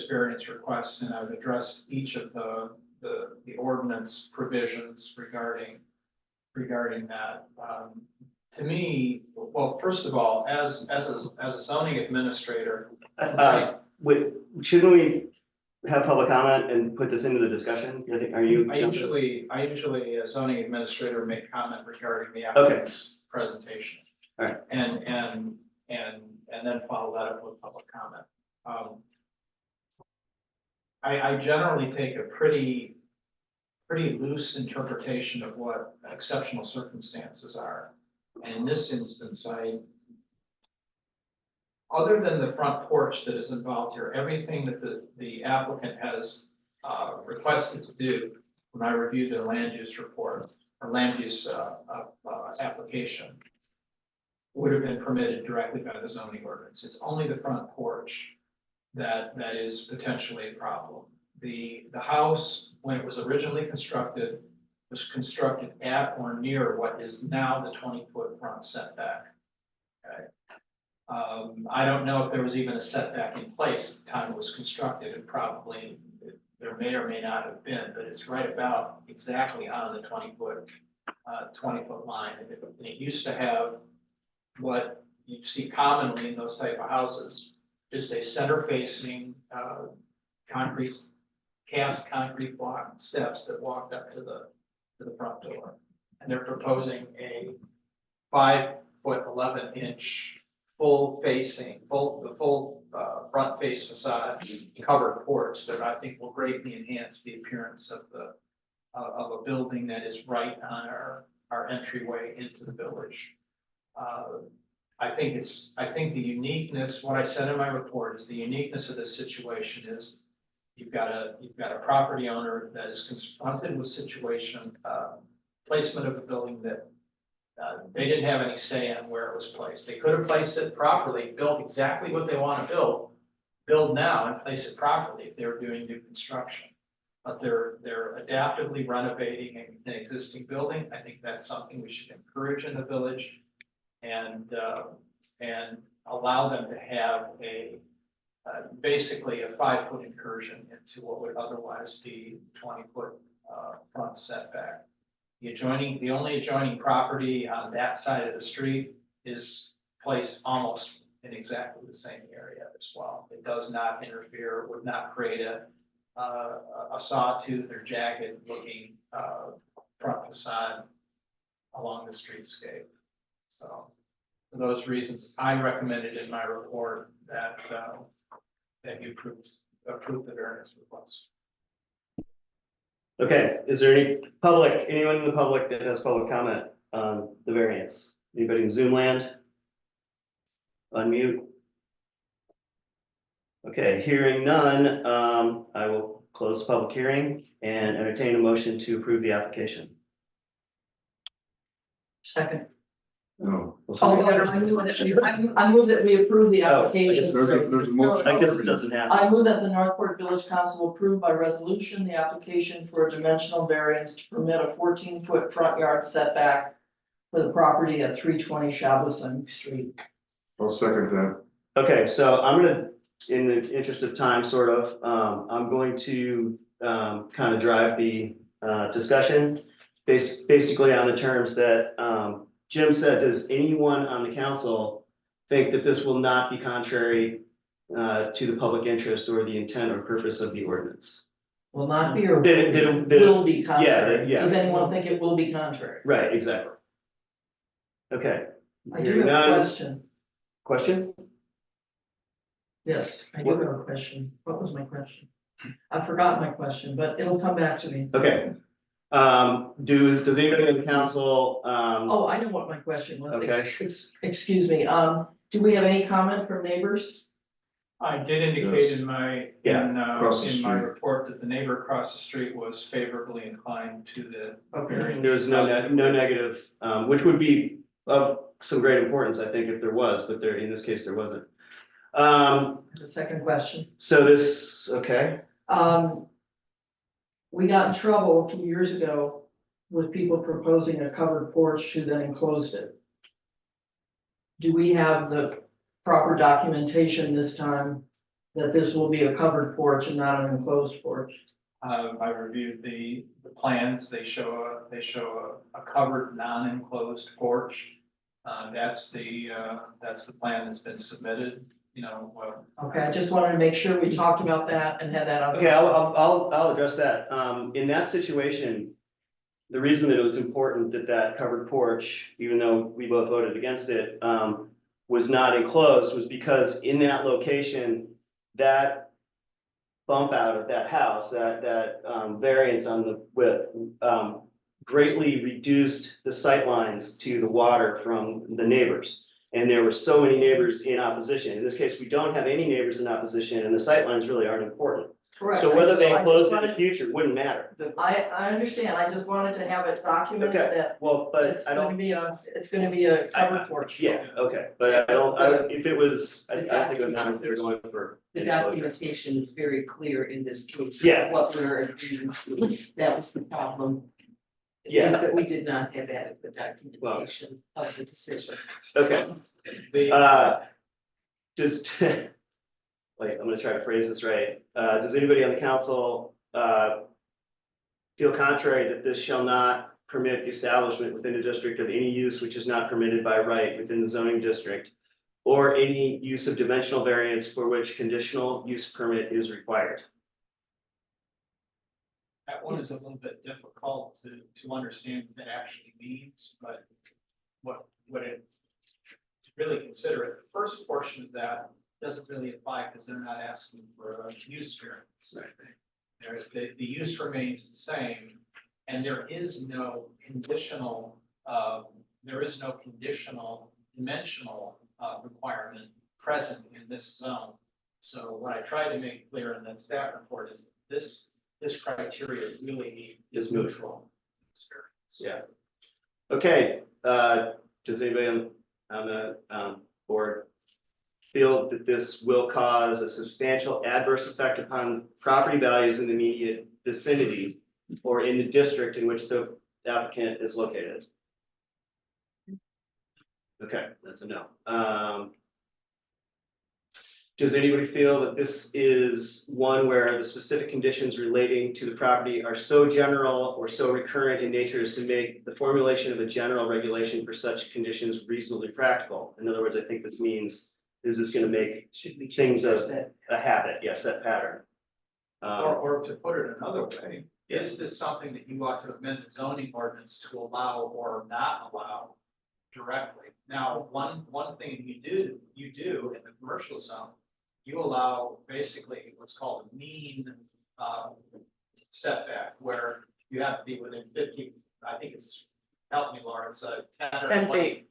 variance request, and I've addressed each of the ordinance provisions regarding that. To me, well, first of all, as a zoning administrator, Wait, shouldn't we have public comment and put this into the discussion? I think, are you? I usually, as zoning administrator, make comment regarding the Okay. applicant's presentation. All right. And then follow that up with public comment. I generally take a pretty loose interpretation of what exceptional circumstances are. And in this instance, other than the front porch that is involved here, everything that the applicant has requested to do when I reviewed their land use report or land use application would have been permitted directly by the zoning ordinance. It's only the front porch that is potentially a problem. The house, when it was originally constructed, was constructed at or near what is now the 20-foot front setback. Okay. I don't know if there was even a setback in place at the time it was constructed, and probably there may or may not have been, but it's right about exactly on the 20-foot line. And it used to have what you see commonly in those type of houses, just a center-facing cast concrete block steps that walked up to the front door. And they're proposing a 5-foot 11-inch the full front face facade covered porch that I think will greatly enhance the appearance of a building that is right on our entryway into the village. I think the uniqueness, what I said in my report is the uniqueness of this situation is you've got a property owner that is confronted with placement of a building that they didn't have any say on where it was placed. They could have placed it properly, built exactly what they want to build now and place it properly if they were doing new construction. But they're adaptively renovating an existing building. I think that's something we should encourage in the village and allow them to have basically a 5-foot incursion into what would otherwise be 20-foot front setback. The only adjoining property on that side of the street is placed almost in exactly the same area as well. It does not interfere, would not create a sawtooth or jagged looking front facade along the streetscape. So for those reasons, I recommended in my report that you approve the variance request. Okay, is there anyone in the public that has public comment on the variance? Anybody in Zoom land? Unmute. Okay, hearing none, I will close the public hearing and entertain a motion to approve the application. Second. No. I move that we approve the Oh, I guess application. There's a motion. I guess it doesn't happen. I move that the Northport Village Council approve by resolution the application for a dimensional variance to permit a 14-foot front yard setback for the property at 320 Shablesong Street. I'll second that. Okay, so I'm gonna, in the interest of time, sort of, I'm going to kind of drive the discussion basically on the terms that Jim said. Does anyone on the council think that this will not be contrary to the public interest or the intent or purpose of the ordinance? Will not be or Did will be contrary. yeah. Does anyone think it will be contrary? Right, exactly. Okay. I do Hearing have a none. question. Question? Yes, I do have a question. What was my question? I forgot my question, but it'll come back to me. Okay. Does anybody in the council, Oh, I know what my question was. Okay. Excuse me, do we have any comment from neighbors I did indicate in my, Across the in my street. report that the neighbor across the street was favorably inclined to the. variance. There's no negative, which would be of some great importance, I think, if there was, but there, in this case, there wasn't. The second question. So this, okay, We got in trouble a few years ago with people proposing a covered porch who then enclosed it. Do we have the proper documentation this time that this will be a covered porch and not an enclosed porch? I reviewed the plans, they show a covered, non-enclosed porch. That's the plan that's been submitted, Okay, I just wanted to make sure we talked about that and had that on. okay, I'll address that. In that situation, the reason that it was important that that covered porch, even though we both voted against it, was not enclosed was because in that location, that bump out of that house, that variance on the width, greatly reduced the sight lines to the water from the neighbors. And there were so many neighbors in opposition. In this case, we don't have any neighbors in opposition, and the sight lines really aren't important. Correct. So whether they I just enclosed in the wanted- future wouldn't matter. I understand, I just wanted to have it documented Okay, that well, but it's I gonna don't, be a covered porch. yeah, okay, but if it was, I don't think it would matter if they're going for. The enclosure. documentation is very clear in this case. Yeah. What we're agreeing to, that was the problem. Yeah. Is that we did not have adequate documentation of the decision. Okay. Just, wait, I'm gonna try to phrase this right. Does anybody on the council, feel contrary that this shall not permit the establishment within the district of any use which is not permitted by right within the zoning district, or any use of dimensional variance for which conditional use permit is required? that one is a little bit difficult to understand what that actually means, but what it, to really consider it, the first portion of that doesn't really apply because they're not asking for a use variance. The use remains the same, and there is no conditional dimensional requirement present in this zone. So what I try to make clear in that staff report is this criteria really is neutral. Yeah. Okay, does anybody on the board feel that this will cause a substantial adverse effect upon property values in the immediate vicinity or in the district in which the applicant is located? Okay, that's a no. Does anybody feel that this is one where the specific conditions relating to the property are so general or so recurrent in nature as to make the formulation of a general regulation for such conditions reasonably practical? In other words, I think this means, is this gonna make things a habit, yes, that pattern? Or to put it another way, is this something that you want to amend the zoning ordinance to allow or not allow directly? Now, one thing you do in the commercial zone, you allow basically what's called a mean setback, where you have to be within 50, I think it's, help me, Laura, it's 10 or 10 20 feet.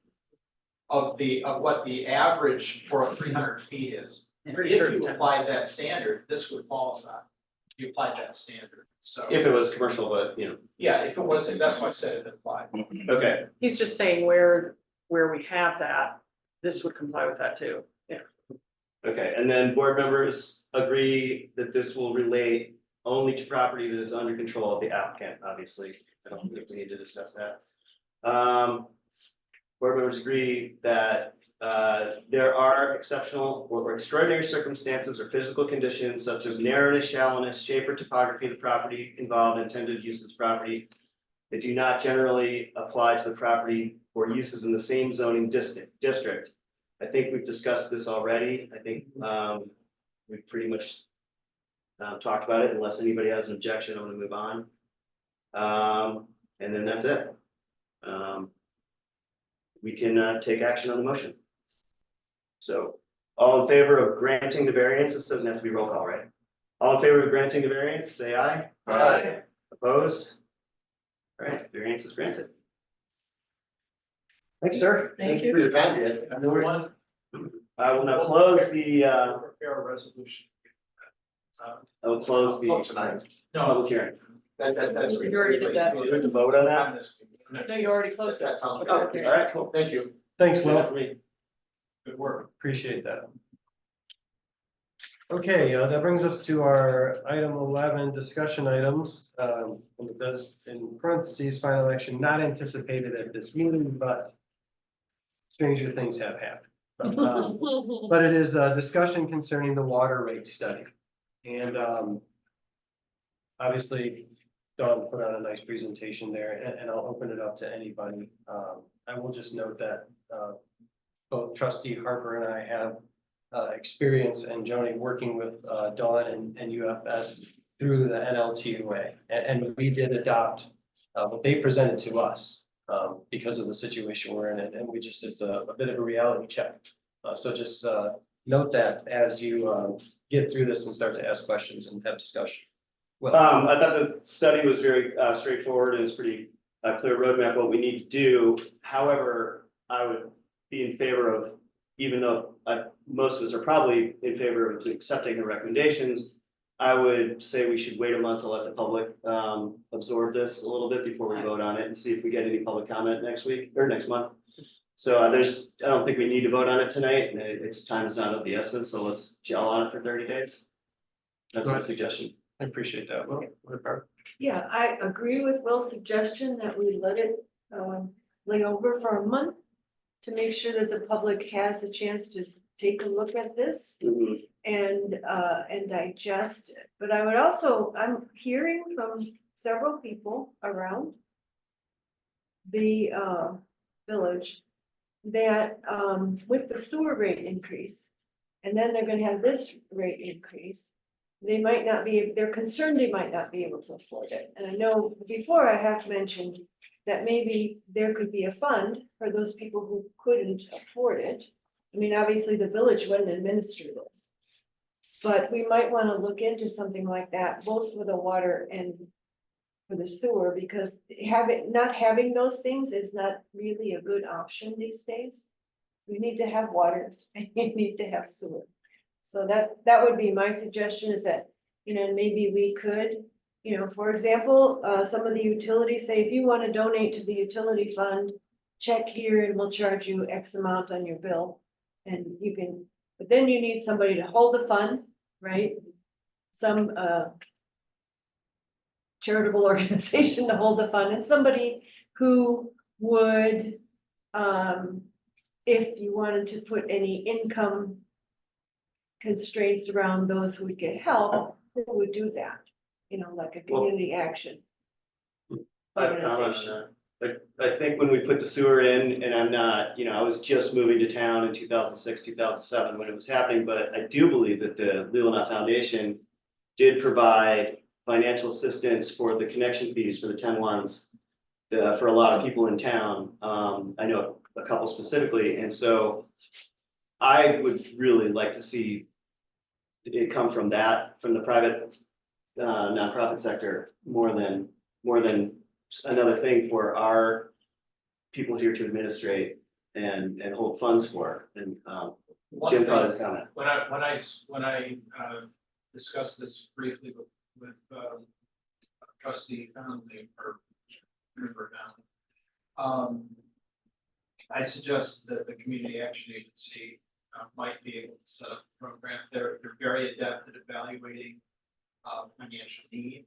of what the average for a 300 feet is. And Pretty sure if it's you 10. applied that standard, this would qualify. If you applied that standard, so. If it was commercial, but, you know, Yeah, if it wasn't, that's why I said it applied. okay, He's just saying where we have that, this would comply with that too. Yeah. okay, and then board members agree that this will relate only to property that is under control of the applicant, obviously. I don't think we need to discuss that. Board members agree that there are exceptional or extraordinary circumstances or physical conditions such as narrowness, shallowness, shape or topography of the property involved in intended use of this property that do not generally apply to the property or uses in the same zoning district. I think we've discussed this already. I think we've pretty much talked about it. Unless anybody has an objection, I'm gonna move on. And then that's it. We can take action on the motion. So, all in favor of granting the variance? This doesn't have to be roll call, right? All in favor of granting the variance, say aye. Aye. Opposed? All right, variance is granted. Thanks, sir. Thank For your time, Ed. And the one, I will now close the, Prepare a resolution. I will close the Tonight. No, public hearing. That's. You already did that. Do we have to vote on that? No, you already closed it. That sounds Oh, good. all right, cool. Thank you. Thanks, Yeah, Will. for me. Good work. Appreciate that. Okay, that brings us to our item 11, discussion items. And it does in parentheses, final action not anticipated at this meeting, but stranger things have happened. But it is a discussion concerning the water rate study. And obviously, Dawn put on a nice presentation there, and I'll open it up to anybody. I will just note that both trustee Harper and I have experience and Joni working with Dawn and UFS through the NLTUA. And we did adopt what they presented to us because of the situation we're in. And we just, it's a bit of a reality check. So just note that as you get through this and start to ask questions and have discussion. Well, I thought the study was very straightforward and it's pretty clear roadmap what we need to do. However, I would be in favor of, even though most of us are probably in favor of accepting the recommendations, I would say we should wait a month to let the public absorb this a little bit before we vote on it and see if we get any public comment next week or next month. So I don't think we need to vote on it tonight. It's time is not of the essence, so let's gel on it for 30 days. That's my suggestion. I appreciate that. Well, Yeah, I agree with Will's suggestion that we let it lay over for a month to make sure that the public has a chance to take a look at this Mhm. and digest it. But I would also, I'm hearing from several people around the village that with the sewer rate increase, and then they're gonna have this rate increase, they might not be, they're concerned they might not be able to afford it. And I know before I have mentioned that maybe there could be a fund for those people who couldn't afford it. I mean, obviously the village wouldn't administer this. But we might want to look into something like that, both for the water and for the sewer, because not having those things is not really a good option these days. We need to have water and we need to have sewer. So that would be my suggestion, is that, maybe we could, for example, some of the utilities say, if you want to donate to the utility fund, check here and we'll charge you X amount on your bill. And you can, but then you need somebody to hold the fund, right? Some charitable organization to hold the fund, and somebody who would, if you wanted to put any income constraints around those who would get help, who would do that, like a community action. I have a comment on that. I think when we put the sewer in, and I'm not, I was just moving to town in 2006, 2007 when it was happening, but I do believe that the Leelanau Foundation did provide financial assistance for the connection fees for the 10-1s for a lot of people in town. I know a couple specifically, and so I would really like to see it come from the private nonprofit sector more than another thing for our people here to administrate and hold funds for. And Jim probably has a comment. When I discussed this briefly with trustee Conley or member Conley, I suggest that the community action agency might be able to set up a program. They're very adept at evaluating financial need.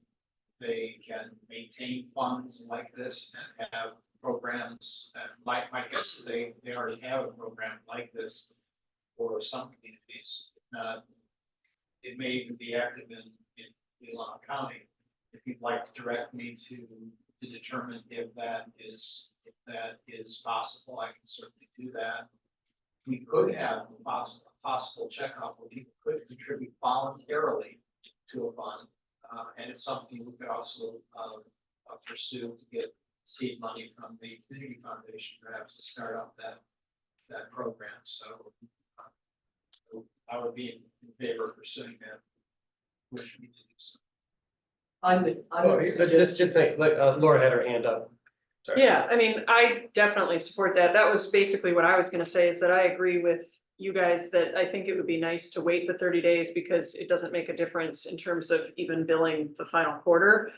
They can maintain funds like this and have programs. And my guess is they already have a program like this for some communities. It may even be active in Leelanau County. If you'd like to direct me to determine if that is possible, I can certainly do that. We could have a possible checkoff where people could contribute voluntarily to a fund. And it's something we could also pursue to get seed money from the community foundation, perhaps to start up that program. So I would be in favor of pursuing that. Wish me to do so. I would just say, like, Laura had her hand up. Sorry. Yeah, I mean, I definitely support that. That was basically what I was gonna say, is that I agree with you guys that I think it would be nice to wait the 30 days because it doesn't make a difference in terms of even billing the final quarter.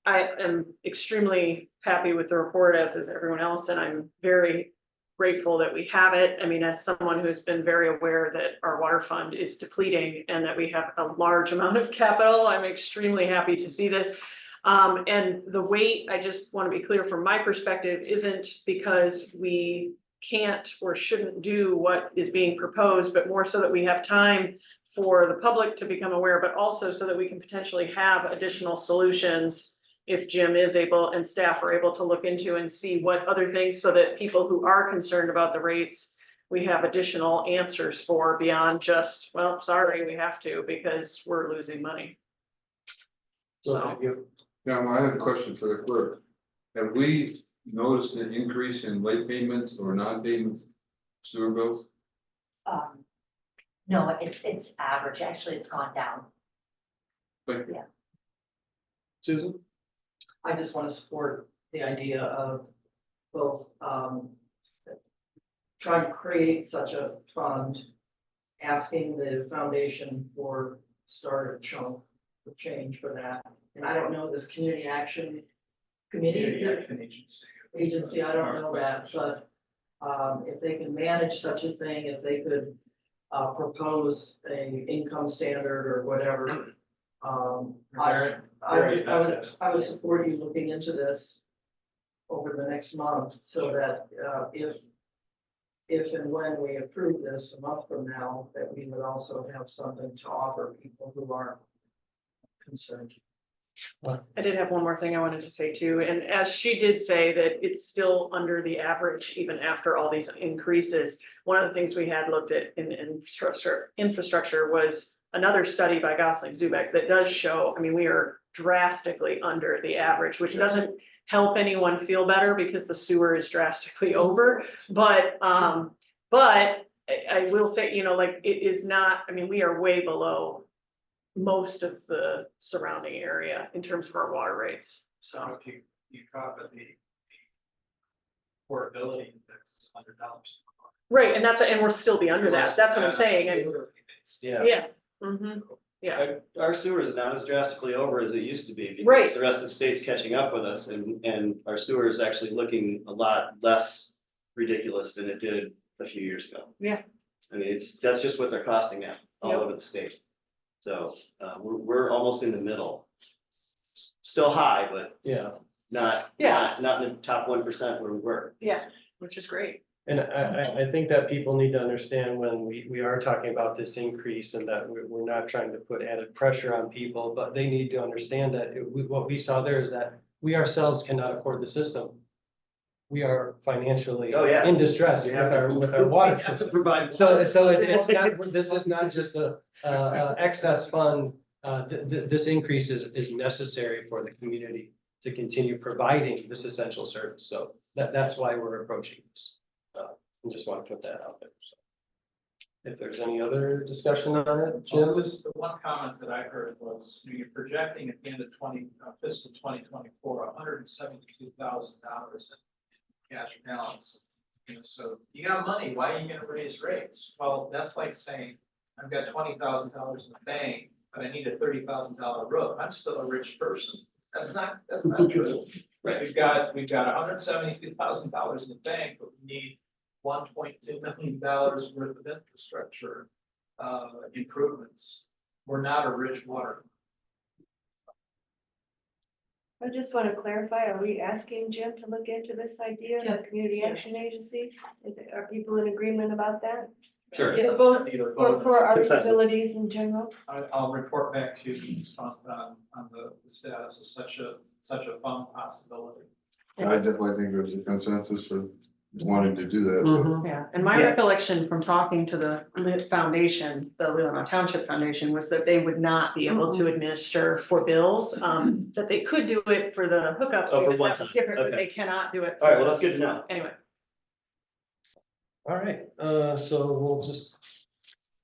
I am extremely happy with the report, as is everyone else, and I'm very grateful that we have it. I mean, as someone who's been very aware that our water fund is depleting and that we have a large amount of capital, I'm extremely happy to see this. And the wait, I just want to be clear from my perspective, isn't because we can't or shouldn't do what is being proposed, but more so that we have time for the public to become aware, but also so that we can potentially have additional solutions if Jim is able and staff are able to look into and see what other things, so that people who are concerned about the rates, we have additional answers for beyond just, well, sorry, we have to because we're losing money. So. Now, I have a question for the clerk. Have we noticed an increase in late payments or non-payments sewer bills? No, it's average, actually, it's gone down. But Susan? I just want to support the idea of both, trying to create such a fund, asking the foundation for start a chunk of change for that. And I don't know this community action committee. Agency, I don't know that, but, if they can manage such a thing, if they could, propose a income standard or whatever, I would support you looking into this over the next month, so that, if and when we approve this a month from now, that we would also have something to offer people who are concerned. I did have one more thing I wanted to say too, and as she did say that it's still under the average even after all these increases. One of the things we had looked at in infrastructure was another study by Gosling Zubek that does show, I mean, we are drastically under the average, which doesn't help anyone feel better because the sewer is drastically over. But I will say, you know, like it is not, I mean, we are way below most of the surrounding area in terms of our water rates, so. If you caught the affordability index is $100. Right, and that's, and we'll still be under that, that's what I'm saying, Yeah. Yeah, Our sewer is not as drastically over as it used to be. Because Right. the rest of the state's catching up with us, and our sewer is actually looking a lot less ridiculous than it did a few years ago. Yeah. I mean, that's just what they're costing now, all Yep. over the state. So, we're almost in the middle. Still high, but Yeah, not in the top 1% where we were. yeah, which is great. and I think that people need to understand when we are talking about this increase and that we're not trying to put added pressure on people, but they need to understand that what we saw there is that we ourselves cannot afford the system. We are financially Oh, yeah. in distress We with have to- our water we have to system. provide. So it's not, this is not just a excess fund. This increase is necessary for the community to continue providing this essential service. So that's why we're approaching this. I just want to put that out there. So if there's any other discussion on it, Jim? The one comment that I heard was, you're projecting at the end of fiscal 2024, $172,000 in cash balance. You know, so you got money, why are you gonna raise rates? Well, that's like saying, I've got $20,000 in the bank, but I need a $30,000 roof. I'm still a rich person. That's not true. Right, we've got $172,000 in the bank, but we need $1.2 million worth of infrastructure improvements. We're not a rich water. I just want to clarify, are we asking Jim to look into this idea, Yeah. the Community Action Agency? Are people in agreement about that? Sure. Yeah, both Either for, vote. for our Consensus. utilities in general? I'll report back to you on the status of such a fund possibility. I definitely think there's a consensus of wanting to do that, so. Yeah, and my Yeah. recollection from talking to the Lit Foundation, the Leelanau Township Foundation, was that they would not be able to administer for bills. That they could do it for the hookups Oh, for because one that was time. different, but Okay. they cannot do it. All right, well, that's good to know. Anyway, All right, so we'll just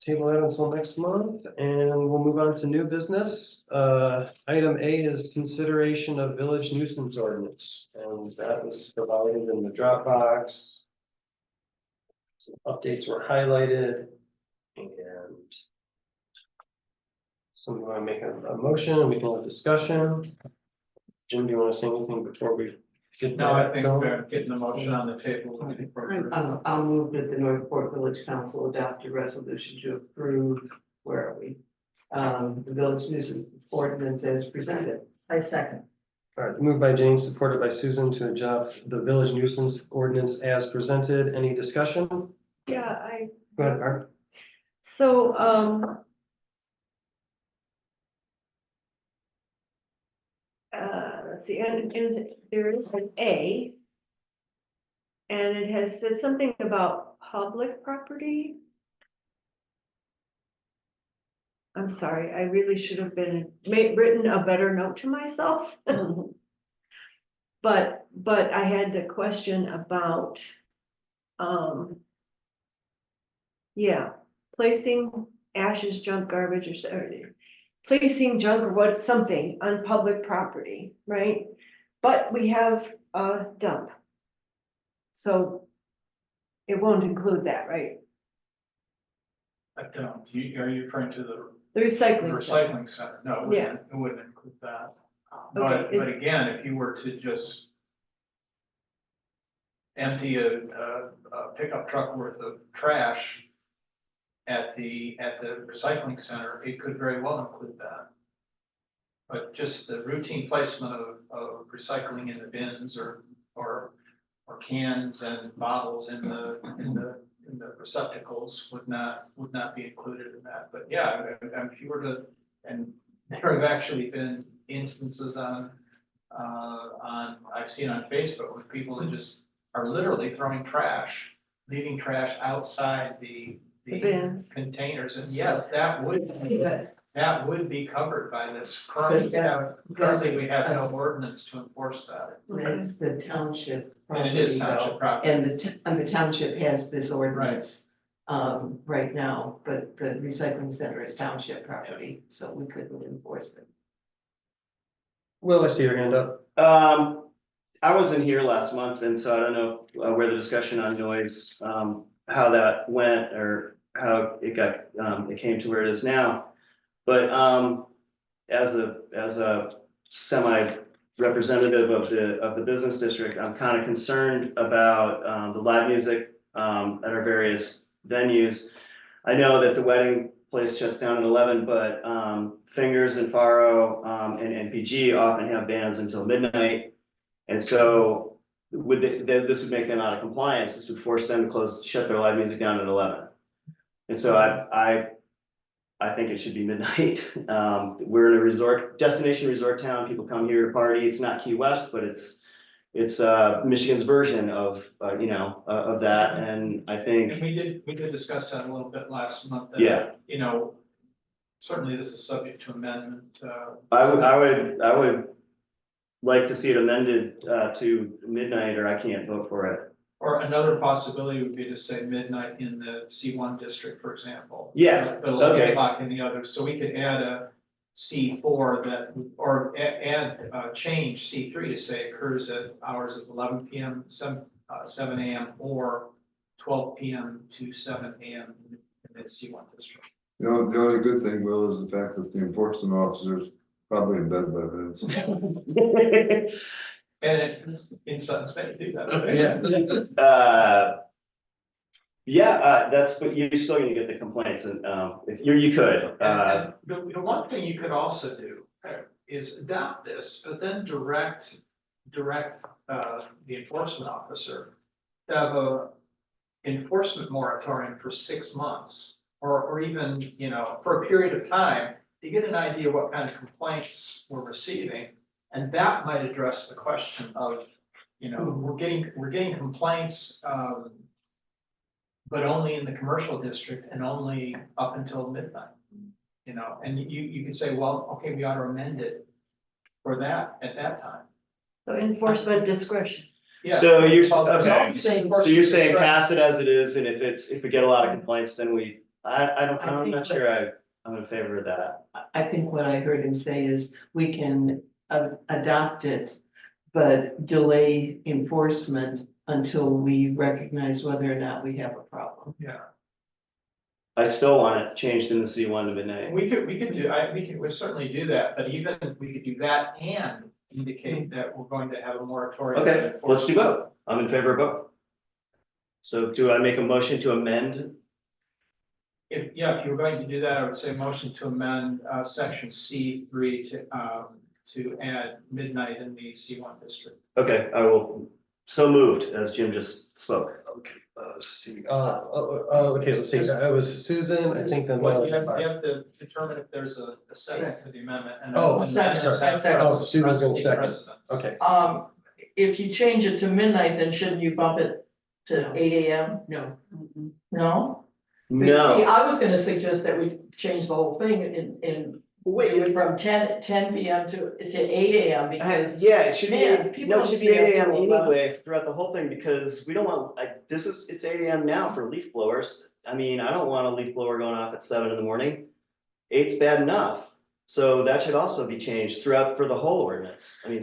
table that until next month and we'll move on to new business. Item A is consideration of village nuisance ordinance, and that was provided in the Dropbox. Some updates were highlighted and somebody want to make a motion and we can have discussion. Jim, do you want to say anything before we get? No, I think going? getting the motion on the table would be appropriate. I'll move that the Northport Village Council adopt a resolution to approve, where are we? The village nuisance ordinance as presented. I second. All right, moved by Jane, supported by Susan to adopt the village nuisance ordinance as presented. Any discussion? Yeah, Go ahead, Barb. so, let's see, and there is an A. And it has said something about public property. I'm sorry, I really should have written a better note to myself. But I had the question about, yeah, placing ashes, junk, garbage, or placing junk or what, something on public property, right? But we have a dump. So it won't include that, right? I don't, are you referring to the The recycling center. recycling center? No, Yeah. it wouldn't include that. Okay, But again, if you were to just empty a pickup truck worth of trash at the recycling center, it could very well include that. But just the routine placement of recycling in the bins or cans and bottles in the receptacles would not be included in that. But yeah, if you were to, and there have actually been instances on I've seen on Facebook with people that just are literally throwing trash, leaving trash outside the bins. containers. And yes, that would be covered by this. But Currently, we have no ordinance to enforce that. That's the township And it is property, though. township property. And the township has this ordinance right now, but the recycling center is township property, so we couldn't enforce it. Will, I see your hand up. I wasn't here last month, and so I don't know where the discussion on noise, how that went or how it got, it came to where it is now. But as a semi-representative of the business district, I'm kind of concerned about the live music at our various venues. I know that the wedding place shuts down at 11, but Fingers and Faro and NPG often have bands until midnight. And so this would make them out of compliance. This would force them to shut their live music down at 11. And so I think it should be midnight. We're in a destination resort town. People come here to party. It's not Key West, but it's Michigan's version of of that. And I think, And we did discuss that a little bit last month. That, yeah, certainly this is subject to amendment. I would like to see it amended to midnight, or I can't vote for it. Or another possibility would be to say midnight in the C1 district, for example. Yeah, But 11 okay. o'clock in the other, so we could add a C4 that, or change C3 to say occurs at hours of 11 p.m., 7 a.m. or 12 p.m. to 7 a.m. in the C1 district. The only good thing, Will, is the fact that the enforcement officers probably in bed by then. And if in Sutton's Bay, do that. But you're still gonna get the complaints, and if you could. And the one thing you could also do is adopt this, but then direct the enforcement officer to have a enforcement moratorium for 6 months, or even, for a period of time, to get an idea what kind of complaints we're receiving. And that might address the question of, we're getting complaints, but only in the commercial district and only up until midnight. And you could say, well, okay, we ought to amend it for that at that time. So enforcement discretion. Yeah. So you're, Well, there's okay, always so enforcement you're saying discretion. pass it as it is, and if we get a lot of complaints, then I'm think not sure I'm in favor of that. I think what I heard him say is we can adopt it, but delay enforcement until we recognize whether or not we have a problem. Yeah, I still want it changed in the C1 to midnight. we could we'd certainly do that, but even if we could do that and indicate that we're going to have a moratorium. Okay, let's do both. I'm in favor of both. So do I make a motion to amend? If you were going to do that, I would say motion to amend, section C3 to add midnight in the C1 district. Okay, I will, so moved, as Jim just spoke. Okay, Okay, let's see, it was Susan, I think then. Well, you have to determine if there's a second to the amendment. And Oh, and second, then second. second. Oh, Susan's gonna second. Precedence. Okay, If you change it to midnight, then shouldn't you bump it to 8 AM? No. No? See, No, I was gonna suggest that we change the whole thing in wait, from 10 PM to 8 AM because. yeah, it should Man, be, people no, it should be stay up 8 AM till 11. anyway throughout the whole thing, because we don't want, like, it's 8 AM now for leaf blowers. I mean, I don't want a leaf blower going off at 7 in the morning. 8's bad enough, so that should also be changed throughout for the whole ordinance. I mean,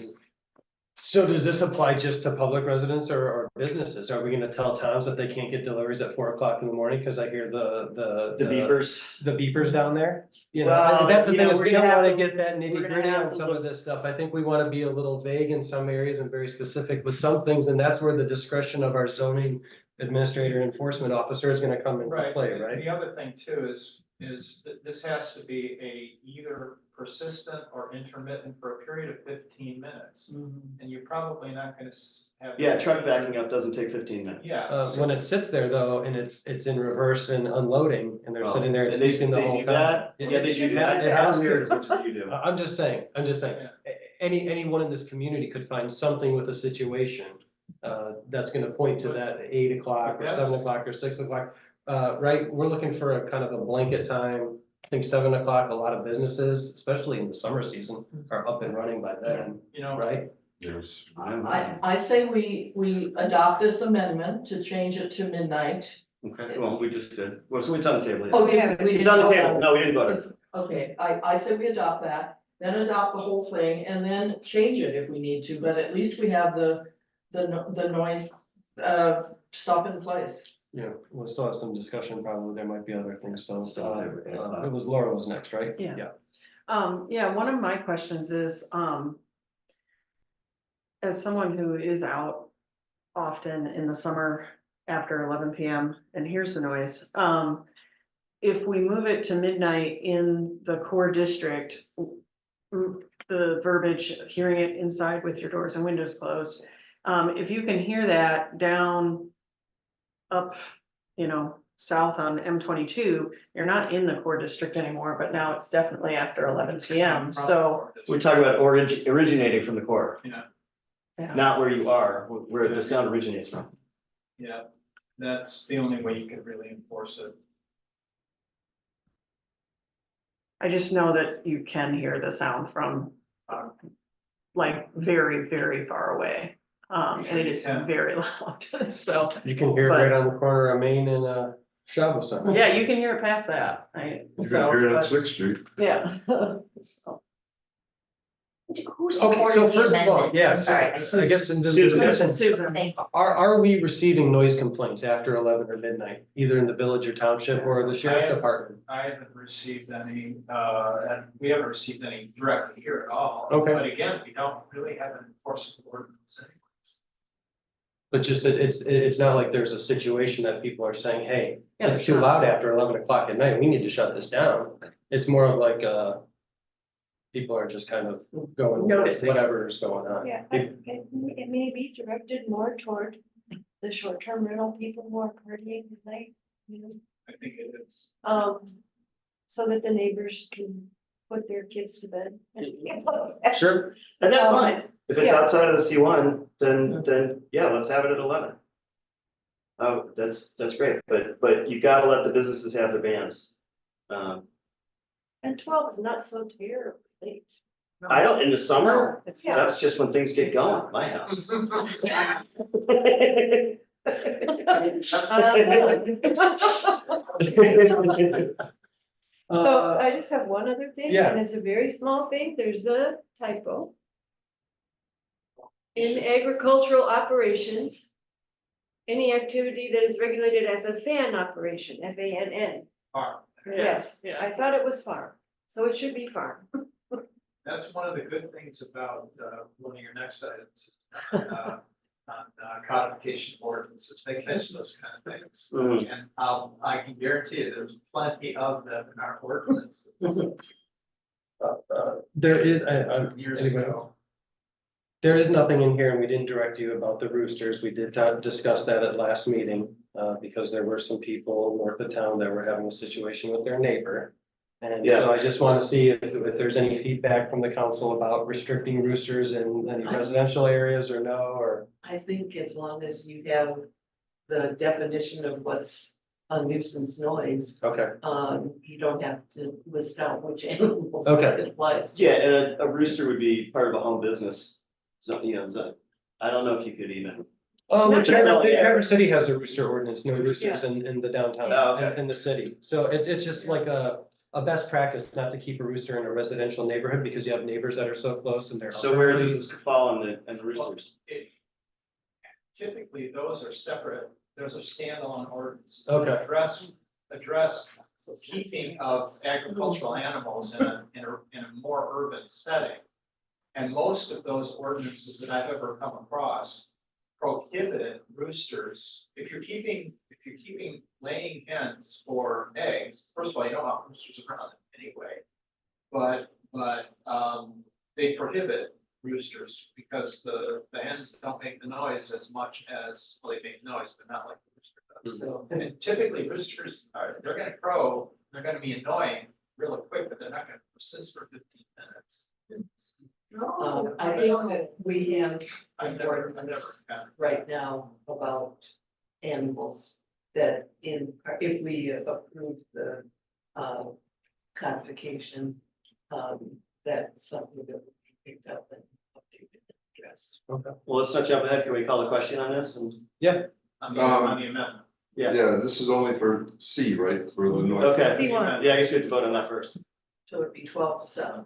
so does this apply just to public residents or businesses? Are we gonna tell towns that they can't get deliveries at 4 o'clock in the morning? Cause I hear the beepers. the beepers down there. You know, Well, that's the you thing, know, is we're we gonna don't have wanna to- get that we're nitty gonna gritty have on to some look- of this stuff. I think we wanna be a little vague in some areas and very specific with some things, and that's where the discretion of our zoning administrator enforcement officer is gonna come into play, right? The other thing too is that this has to be either persistent or intermittent for a period of 15 minutes. And you're probably not gonna have. Yeah, truck backing up doesn't take 15 minutes. Yeah. When it sits there though, and it's in reverse and unloading, and they're sitting there And they speaking the whole do time. that? It- Yeah, they it do should that. have- it has to. As much as you do. I'm just saying, anyone in this community could find something with a situation that's gonna point to that 8 o'clock or 7 o'clock or 6 o'clock. Right, we're looking for a kind of a blanket time. I think 7 o'clock, a lot of businesses, especially in the summer season, are up and running by then, You know, right? Yes. I say we adopt this amendment to change it to midnight. Okay, well, we just did. Well, so it's on the table. Oh, yeah. we It's on the didn't table. vote No, we didn't vote on it. Okay, I say we adopt that, then adopt the whole thing and then change it if we need to, but at least we have the noise, stuff in place. Yeah, we'll still have some discussion, probably, there might be other things, so, Still have it, yeah. it was Laura was next, right? Yeah. Yeah, one of my questions is, as someone who is out often in the summer after 11 PM and hears the noise, if we move it to midnight in the core district, the verbiage, hearing it inside with your doors and windows closed, if you can hear that down up, south on M22, you're not in the core district anymore, but now it's definitely after 11 PM, so. We're talking about originating from the core, Yeah. not where you are, where the sound originates from. Yeah, that's the only way you could really enforce it. I just know that you can hear the sound from, like, very, very far away. And it is Yeah. very loud, so, You can hear it right on the corner of Main and Shabbos. yeah, you can hear it past that, right? You So, can hear it on but- 6th Street. Yeah. So, Who Okay, supported so the first of all, amendment? yes, All right. I guess in this Susan. discussion, Susan, Thank you. are we receiving noise complaints after 11 or midnight, either in the village or township or the sheriff department? I haven't received any, and we haven't received any directly here at all. Okay. But again, we don't really have an enforceable ordinance anyways. But just, it's not like there's a situation that people are saying, hey, Yeah, it's there's too not. loud after 11 o'clock at night, we need to shut this down. It's more of like, people are just kind of going, Noticing. whatever is going on. Yeah, it may be directed more toward the short-term rental people who are partying at night, I think it is. so that the neighbors can put their kids to bed. Sure, And that's fine. If it's yeah. outside of the C1, then, yeah, let's have it at 11. Oh, that's great, but you gotta let the businesses have their bands. And 12 is not so terribly late. I don't, in the summer, it's, Yeah. that's just when things get going at my house. So I just have one other thing, yeah. and it's a very small thing, there's a typo. In agricultural operations, Any activity that is regulated as a fan operation, FANN. Farm. Yes, Yeah. I thought it was farm, so it should be farm. That's one of the good things about, one of your next items. On codification ordinances, they catch those kind of things. Mhm. And I can guarantee you, there's plenty of them in our ordinances. There is, Years anybody? ago. There is nothing in here, and we didn't direct you about the roosters. We did discuss that at last meeting, because there were some people north of town that were having a situation with their neighbor. And Yeah. so I just want to see if there's any feedback from the council about restricting roosters in any residential areas or no, or. I think as long as you have the definition of what's a nuisance noise, Okay, you don't have to list out which animals Okay. it applies to. Yeah, and a rooster would be part of a home business. So, you know, so I don't know if you could even. Traverse City has a rooster ordinance, no roosters in the downtown, Oh, okay. in the city. So it's just like a best practice not to keep a rooster in a residential neighborhood because you have neighbors that are so close and they're. So where does it fall in the roosters? Typically, those are separate, those are standalone ordinances. Okay. Address keeping of agricultural animals in a more urban setting. And most of those ordinances that I've ever come across prohibit roosters. If you're keeping laying hens for eggs, first of all, you don't want roosters around anyway. But they prohibit roosters because the hens don't make the noise as much as, well, they make noise, but not like the rooster does. So, and typically roosters they're gonna crow, they're gonna be annoying really quick, but they're not gonna persist for 15 minutes. I think that we have I've never gotten. right now about animals that if we approve the codification, that's something that would be picked up and updated and addressed. Okay. Well, let's not jump ahead. Can we call a question on this? And On the amendment. yeah, Yeah, this is only for C, right, for the noise. okay. C1. Yeah, I guess we have to vote on that first. So it'd be 12 to 7.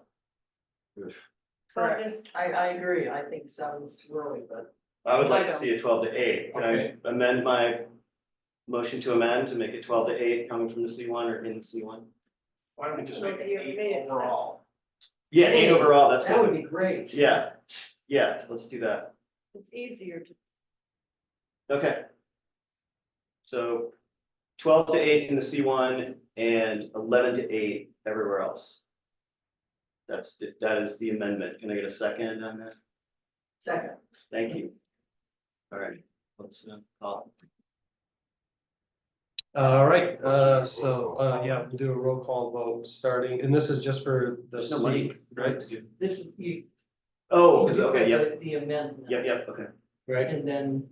Correct. I agree, I think 7's too early, but I would like to see a 12 to 8. Can Okay. I amend my motion to amend to make it 12 to 8 coming from the C1 or in the C1? Why don't we just Well, make you it made 8 it seven. overall? Yeah, 8 overall, that's that would good. be great. Yeah, let's do that. It's easier to. Okay. So 12 to 8 in the C1 and 11 to 8 everywhere else. That is the amendment. Can I get a second on that? Second, Thank you. All right, let's call. All right, yeah, we'll do a roll call vote starting, and this is just for the There's no money. C, right? This is you. Oh, you okay, have yep, The amendment. yep, okay. Right, And then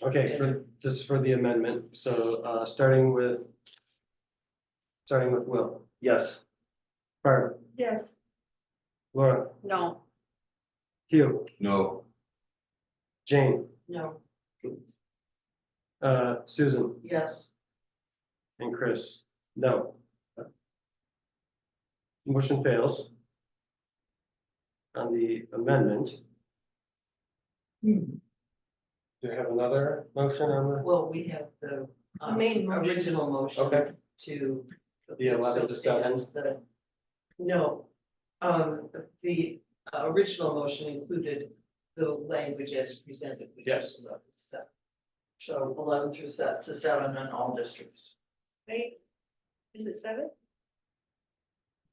okay, this is for the amendment, so, starting with Will, Yes, Barb, Yes. Laura, No, Hugh, No, Jane, no, Susan, yes, and Chris, no. Motion fails on the amendment. Do you have another motion on well, we have the Main motion. original motion Okay. to. The 11 to 7. No, the original motion included the language as presented, which Yes. is 11 to 7. so 11 to 7 in all districts. Wait, is it 7?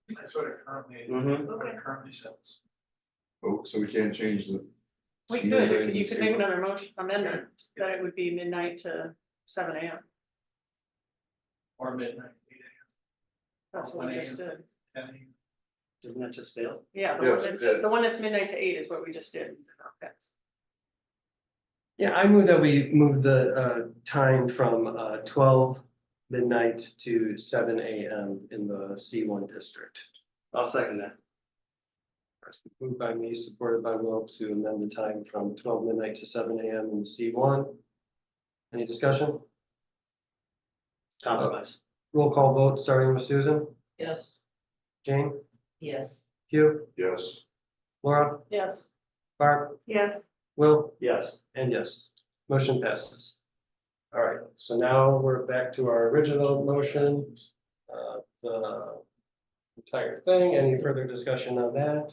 That's what it currently, Mhm. what Okay. it currently says. oh, so we can't change the. we could, you could make another motion amendment that it would be midnight to 7 AM. Or midnight. 8 a.m., That's what we just did. 10 a.m. Didn't that just fail? Yeah, Yes, it did. the one that's midnight to 8 is what we just did. Okay. Yeah, I move that we move the time from 12 midnight to 7 AM in the C1 district. I'll second that. Moved by me, supported by Will to amend the time from 12 midnight to 7 AM in the C1. Any discussion? Compromise. Roll call vote, starting with Susan, Yes, Jane, Yes, Hugh, Yes, Laura, Yes, Barb, Yes. Will, Yes. and yes. Motion passes. All right, so now we're back to our original motion. The entire thing, any further discussion on that?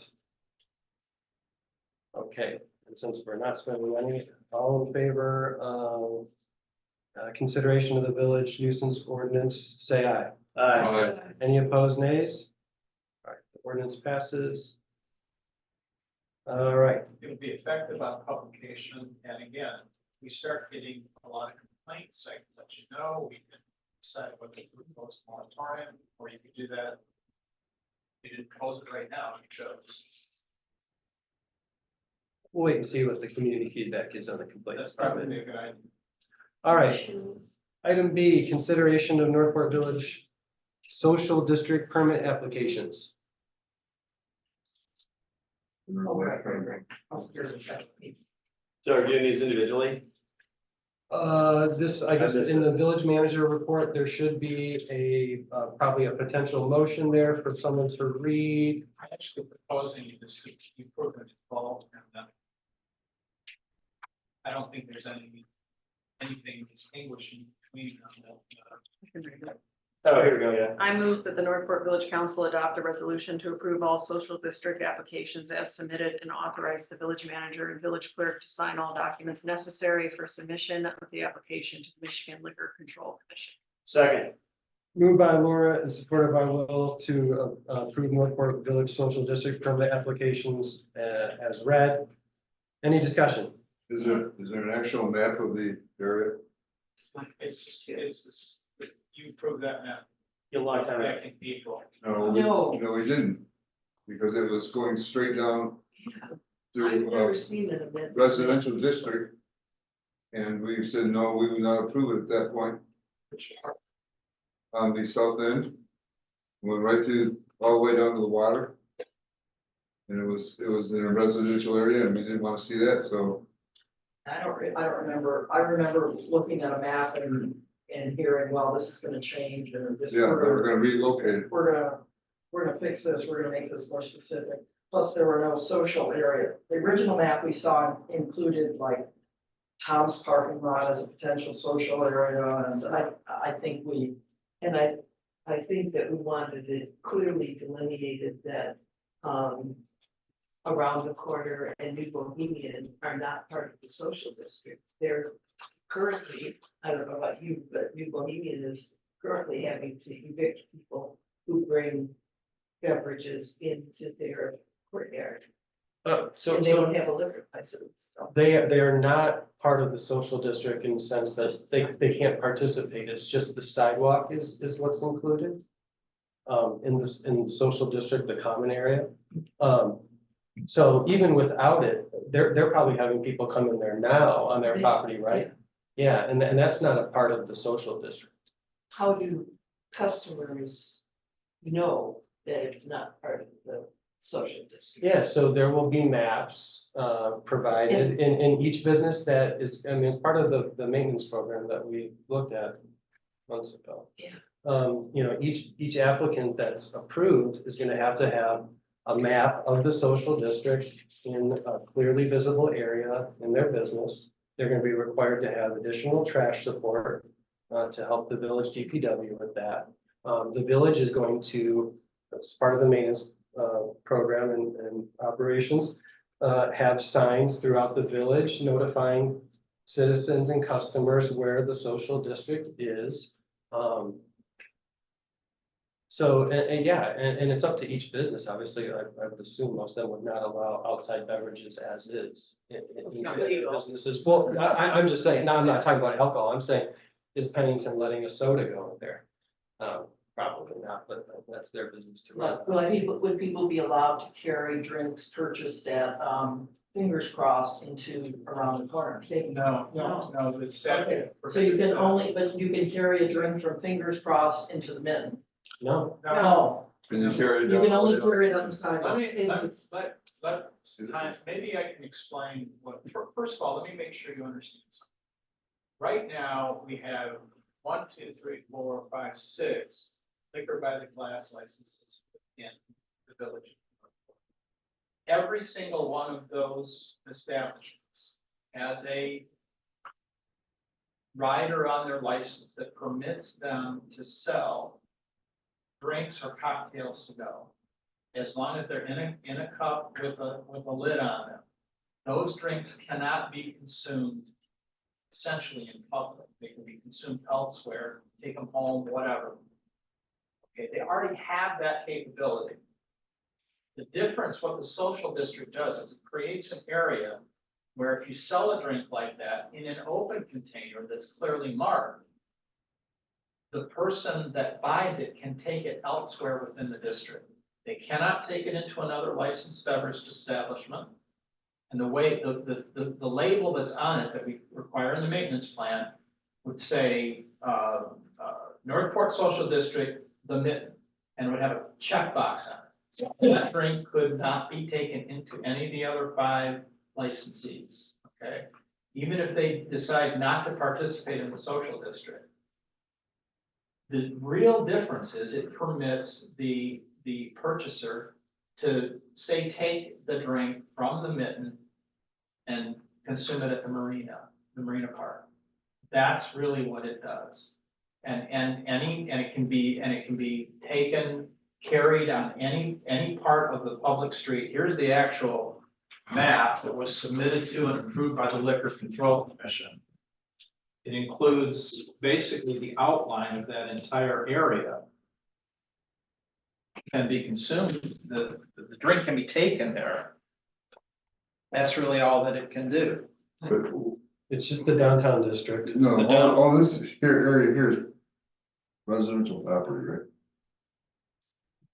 Okay, and since we're not spending any, all in favor of consideration of the village nuisance ordinance, say aye. Aye. Any opposed, nays? All right, the ordinance passes. All right, It would be effective on publication, and again, we start getting a lot of complaints, I can let you know, we can decide whether to propose a moratorium, or you could do that. You didn't close it right now, you chose. we'll wait and see what the community feedback is on the complaints. That's probably a good idea. All right, item B, consideration of Northport Village social district permit applications. Oh, right. I'll hear the check. So are you doing these individually? This, I guess, missed in the this. village manager report, there should be probably a potential motion there for someone to read. I'm actually proposing you this, you prove it involved, and I don't think there's anything distinguishing between them. Oh, here we go, yeah. I move that the Northport Village Council adopt a resolution to approve all social district applications as submitted and authorize the village manager and village clerk to sign all documents necessary for submission of the application to the Michigan Liquor Control Commission. Second. Moved by Laura and supported by Will to approve Northport Village Social District permit applications as read. Any discussion? Is there an actual map of the area? It's, you proved that now. A long time ago. Back in April. No, no, we didn't, because it was going straight down I've through never seen it. amended. residential district. And we said, no, we would not approve it at that point. On the south end, went right to, all the way down to the water. And it was in a residential area and we didn't want to see that, so. I don't remember, I remember looking at a map and hearing, well, this is gonna change and this. Yeah, they were gonna relocate it. We're gonna fix this, we're gonna make this more specific. Plus, there were no social area. The original map we saw included like Tom's parking lot as a potential social area, and I think we. And I think that we wanted it clearly delineated that, around the corner and New Bohemian are not part of the social district. They're currently, I don't know about you, but New Bohemian is currently having to evict people who bring beverages into their courtyard. So And they don't have a liquor license, so. they are not part of the social district in the sense that they can't participate. It's just the sidewalk is what's included. In the social district, the common area. So even without it, they're probably having people come in there now on their property, right? Yeah, and that's not a part of the social district. How do customers know that it's not part of the social district? Yeah, so there will be maps provided in each business that is, I mean, it's part of the maintenance program that we looked at months ago. Yeah. You know, each applicant that's approved is gonna have to have a map of the social district in a clearly visible area in their business. They're gonna be required to have additional trash support to help the village DPW with that. The village is going to, as part of the maintenance program and operations, have signs throughout the village notifying citizens and customers where the social district is. So, and yeah, and it's up to each business, obviously, I would assume most of them would not allow outside beverages as is. In businesses, well, I'm just saying, no, I'm not talking about alcohol, I'm saying, is Pennington letting a soda go in there? Probably not, but that's their business to run. Well, I mean, would people be allowed to carry drinks purchased at, Fingers Crossed into around the corner? No, the statute. So you can only, but you can carry a drink from Fingers Crossed into the Mitten. No, No, Can you carry it you down? can only carry it on the sidewalk. Maybe I can explain first of all, let me make sure you understand something. Right now, we have 1, 2, 3, 4, 5, 6 liquor by the glass licenses in the village. Every single one of those establishments has a rider on their license that permits them to sell drinks or cocktails to go, as long as they're in a cup with a lid on them. Those drinks cannot be consumed essentially in public. They can be consumed elsewhere, take them home, whatever. Okay, they already have that capability. The difference, what the social district does is it creates an area where if you sell a drink like that in an open container that's clearly marked, the person that buys it can take it elsewhere within the district. They cannot take it into another licensed beverage establishment. And the way, the label that's on it that we require in the maintenance plan would say, Northport Social District, the Mitten, and it would have a checkbox on it. So that drink could not be taken into any of the other 5 licensees, okay? Even if they decide not to participate in the social district. The real difference is it permits the purchaser to say, take the drink from the Mitten and consume it at the marina park. That's really what it does. And it can be taken, carried on any part of the public street. Here's the actual map that was submitted to and approved by the Liquor Control Commission. It includes basically the outline of that entire area. Can be consumed, the drink can be taken there. That's really all that it can do. But It's just the downtown district. no, all this area here is residential property, right?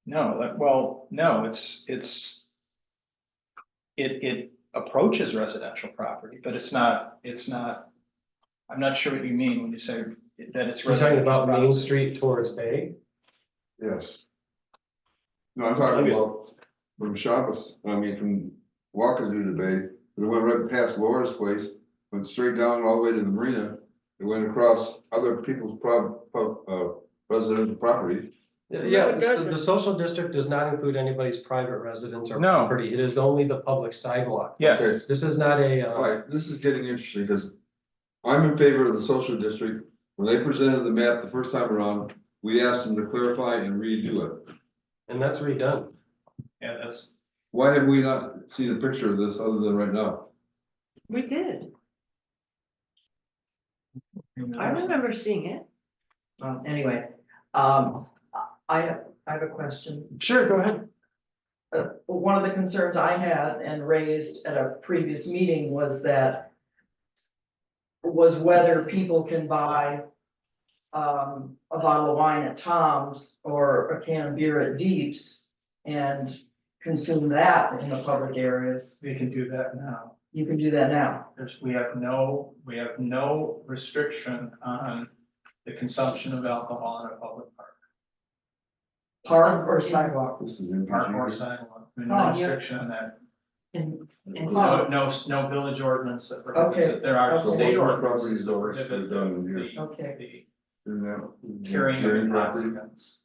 No, no, it approaches residential property, but it's not, I'm not sure what you mean when you say that it's. You're talking about Main property. Street towards Bay? Yes. No, I'm talking about from Shabbos, from Waukesha to Bay, it went right past Laura's place, went straight down all the way to the marina. It went across other people's residential property. Yeah, the social district does not include anybody's private residence or No. property. It is only the public sidewalk. Yes, Okay. This is not a, All right, this is getting interesting, because I'm in favor of the social district. When they presented the map the first time around, we asked them to clarify and redo it. and that's redone. yeah, that's, Why have we not seen a picture of this other than right now? We did. I remember seeing it. Anyway, I have a question. Sure, go ahead. One of the concerns I had and raised at a previous meeting was whether people can buy a bottle of wine at Tom's or a can of beer at Deep's and consume that in the public areas. we can do that now. You can do that now. We have no restriction on the consumption of alcohol in a public park. Park or sidewalk. This is Park or MPG. sidewalk, Oh, no yeah. restriction on that. And No village ordinance that prohibits Okay. it. There are So state what ordinances properties that are prohibit done in here? Okay. Isn't that- carrying of property? intoxicants.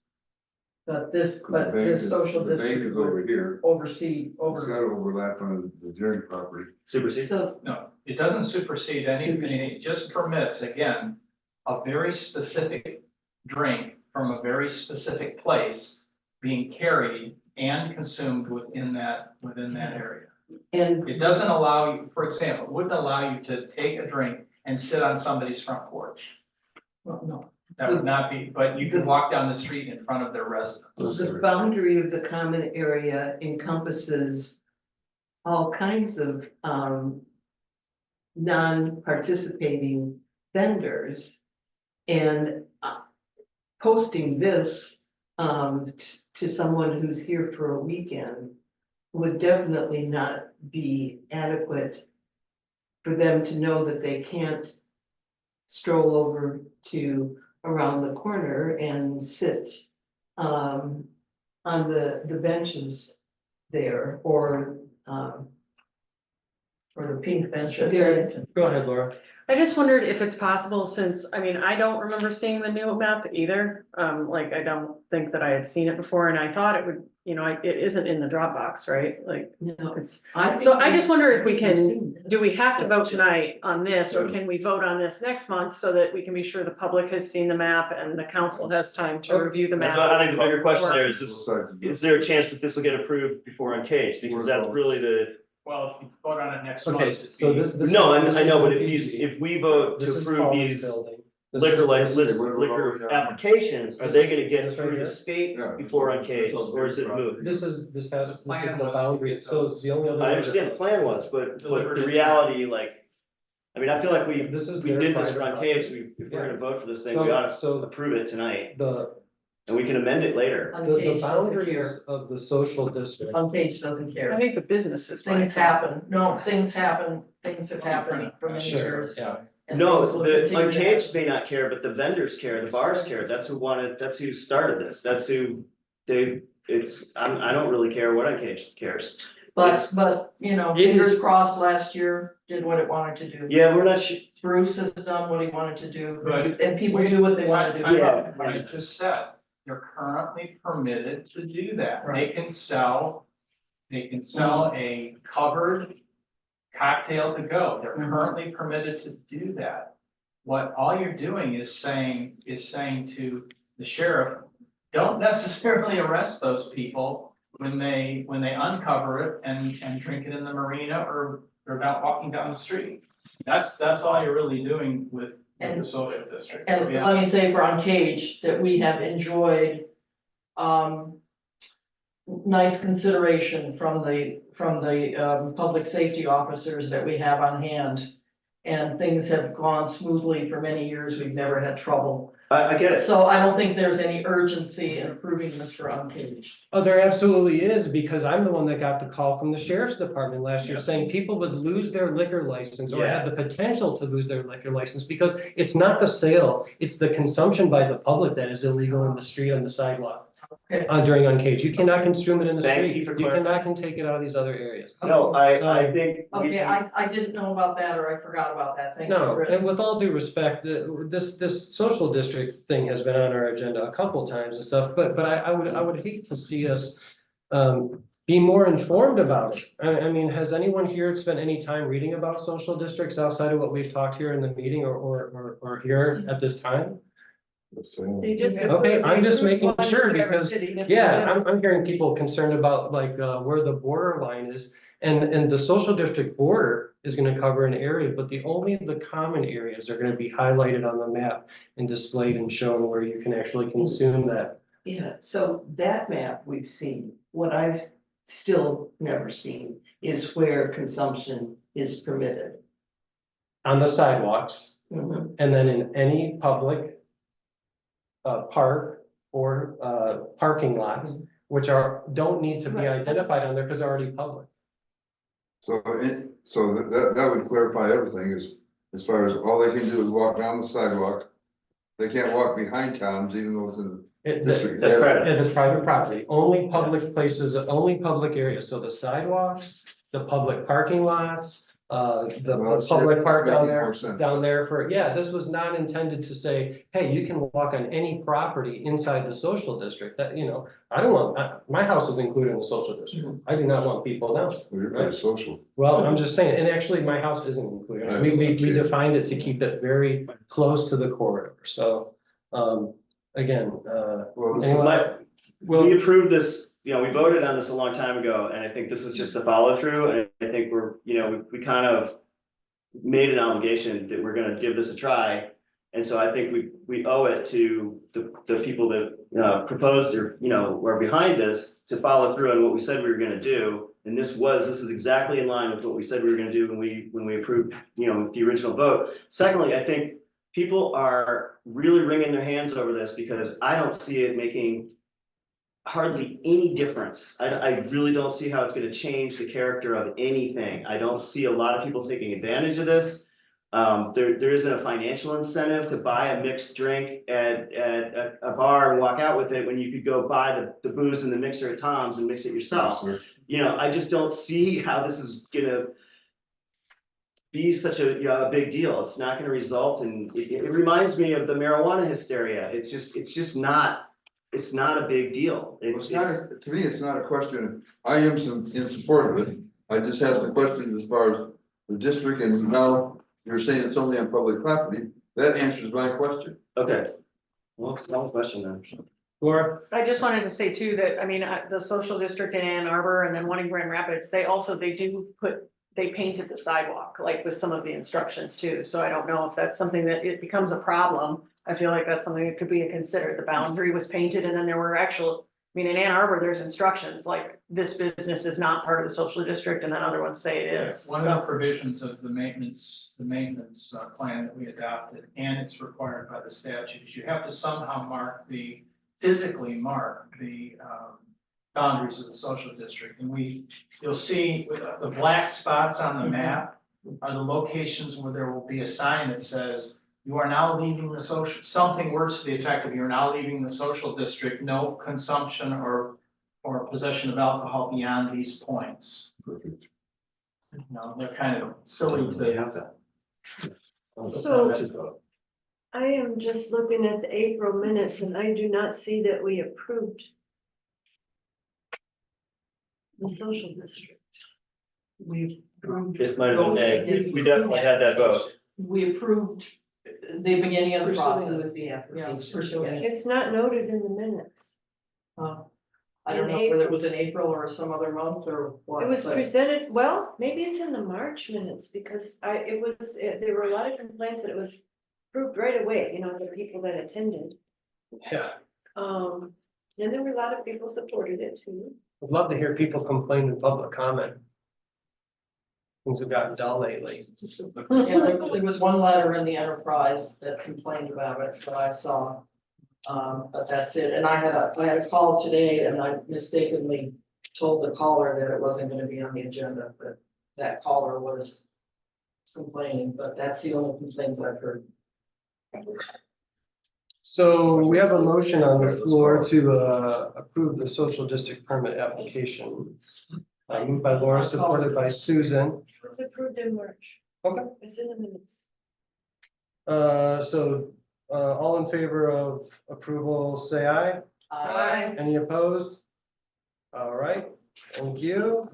But this The bank this is- social The bank district is would over here. oversee, It's got overlap on the dairy property. Supersede. so No, it doesn't supersede anything. It just permits, again, a very specific drink from a very specific place being carried and consumed within that area. and It doesn't allow you, for example, it wouldn't allow you to take a drink and sit on somebody's front porch. well, no, That would not be, but you can walk down the street in front of their residence. the boundary of the common area encompasses all kinds of non-participating vendors. And posting this to someone who's here for a weekend would definitely not be adequate for them to know that they can't stroll over to around the corner and sit on the benches there, or or the pink bench at Very- Huntington. Go ahead, Laura. I just wondered if it's possible since, I mean, I don't remember seeing the new map either. Like, I don't think that I had seen it before and I thought it would, you know, it isn't in the Dropbox, right? Like, No. it's, I so think I just wonder if we we've can, seen this. do we have to vote tonight on this or can we vote on this next month so that we can be sure the public has seen the map and the council has time to review the map? I think the bigger question there is Both this, sides of it. is there a chance that this will get approved before uncaged? Because that's really the, Well, if you vote on it next month. Okay, it'd so be- this. no, this I know, is but if we vote This to is approve Paul's these building. This liquor is- license, this is- liquor applications, are they gonna get This right through the here? state Yeah. before uncaged, or is it moved? This is The the plan was- boundary, so it's the only other. I understand the plan was, but Delivered the in- reality, like, I mean, I feel like we This is we their did this for private uncaged, property. if we're Yeah. gonna vote for this thing, we ought So to approve it tonight, the, and we can amend it later. the Uncaged doesn't boundaries care. of the social district. Uncaged doesn't care. I think the businesses. might. Things happen. No, things happen. Things have happened for many Sure, years. yeah. and No, things will the continue to uncaged happen. may not care, but the vendors care, the bars care, that's who wanted, that's who started this, that's who I don't really care what uncaged cares. But, you know, It fingers is- crossed last year did what it wanted to do. Yeah, we're not sure, Bruce has done what he wanted to do, But and people do what they wanna do. Yeah. What I just said, they're currently permitted to do that. They Right. can sell a covered cocktail to go. They're Mhm. currently permitted to do that. What all you're doing is saying to the sheriff, don't necessarily arrest those people when they uncover it and drink it in the marina or they're about walking down the street. That's all you're really doing with the social district. And Yeah. let me say for Uncaged, that we have enjoyed, nice consideration from the, public safety officers that we have on hand. And things have gone smoothly for many years. We've never had trouble. I get it. So I don't think there's any urgency in approving this for Uncaged. Oh, there absolutely is, because I'm the one that got the call from the sheriff's department last year saying people would lose their liquor license or have the potential to lose their liquor license because it's not the sale, it's the consumption by the public that is illegal in the street, on the sidewalk. Okay. During uncaged, you cannot consume it in the Thank street, you for you cannot can take it out of these other areas. No, I think. we Okay, can- I didn't know about that, or I forgot about that. Thank you, No, Chris. and with all due respect, this social district thing has been on our agenda a couple times and stuff, but I would hate to see us be more informed about it. I mean, has anyone here spent any time reading about social districts outside of what we've talked here in the meeting or here at this time? They just. Okay, I'm just they making approved one sure in Traverse because, City, yes, yeah, they did. I'm hearing people concerned about like where the border line is. And the social district border is gonna cover an area, but only the common areas are gonna be highlighted on the map and displayed and shown where you can actually consume that. Yeah, so that map we've seen, what I've still never seen is where consumption is permitted. On the sidewalks, Mhm. and then in any public park or parking lots, which don't need to be Right. identified on there because they're already public. So that would clarify everything as far as all they can do is walk down the sidewalk. They can't walk behind Tom's even though it's in It- the district. That's right. And it's private property, only public places, only public areas, so the sidewalks, the public parking lots, the Well, public park that's down making there, more sense. down there for, yeah, this was not intended to say, hey, you can walk on any property inside the social district, that, you know, I don't want, my house is included in the social district, I do not want people down. Well, you're pretty social. Well, I'm just saying, and actually, my house isn't included, we defined it to keep it very close to the corridor, so, again, Well, anyone- But we approved this, you know, we voted on this a long time ago, and I think this is just a follow through, and I think we're, you know, we kind of made an obligation that we're gonna give this a try. And so I think we owe it to the people that proposed or, you know, were behind this to follow through on what we said we were gonna do. And this is exactly in line with what we said we were gonna do when we approved, you know, the original vote. Secondly, I think people are really wringing their hands over this because I don't see it making hardly any difference. I really don't see how it's gonna change the character of anything. I don't see a lot of people taking advantage of this. There isn't a financial incentive to buy a mixed drink at a bar and walk out with it when you could go buy the booze and the mixer at Tom's and mix it yourself. You know, I just don't see how this is gonna be such a, a big deal. It's not gonna result in, it reminds me of the marijuana hysteria. It's just not, it's not a big deal. It's not, to me, it's not a question, I am in support of it. I just have some questions as far as the district, and now you're saying it's only on public property. That answers my question. Okay. Well, it's not a question then. Laura? I just wanted to say too, that, I mean, the social district in Ann Arbor and then one in Grand Rapids, they painted the sidewalk, like with some of the instructions too, so I don't know if that's something that it becomes a problem. I feel like that's something that could be considered. The boundary was painted and then there were actual, I mean, in Ann Arbor, there's instructions like this business is not part of the social district, and then other ones say it is. One of the provisions of the maintenance plan that we adopted, and it's required by the statutes, you have to somehow physically mark the boundaries of the social district. And you'll see the black spots on the map are the locations where there will be a sign that says, you are now leaving the social, something words to the effect of, you're now leaving the social district, no consumption or possession of alcohol beyond these points. Perfect. No, they're kind of silly They to. have that. So I am just looking at the April minutes and I do not see that we approved the social district. We approved. It might have been A. We definitely had that vote. We approved the beginning of the Pursuing process. with the Yeah, application. pursuing it. It's not noted in the minutes. I don't know whether it was in April or some other month or what. It was but- presented, well, maybe it's in the March minutes because there were a lot of complaints that it was approved right away, you know, the people that attended. Yeah. And there were a lot of people supported it too. I'd love to hear people complain in public comment. Things have gotten dull lately. Yeah, there was one letter in the Enterprise that complained about it that I saw. But that's it. And I had a call today and I mistakenly told the caller that it wasn't gonna be on the agenda, but that caller was complaining, but that's the only complaints I've heard. So we have a motion on the floor to approve the social district permit application. Moved by Laura, supported by Susan. It was approved in March. Okay. It's in the minutes. All in favor of approval, say aye. Any opposed? All right, thank you.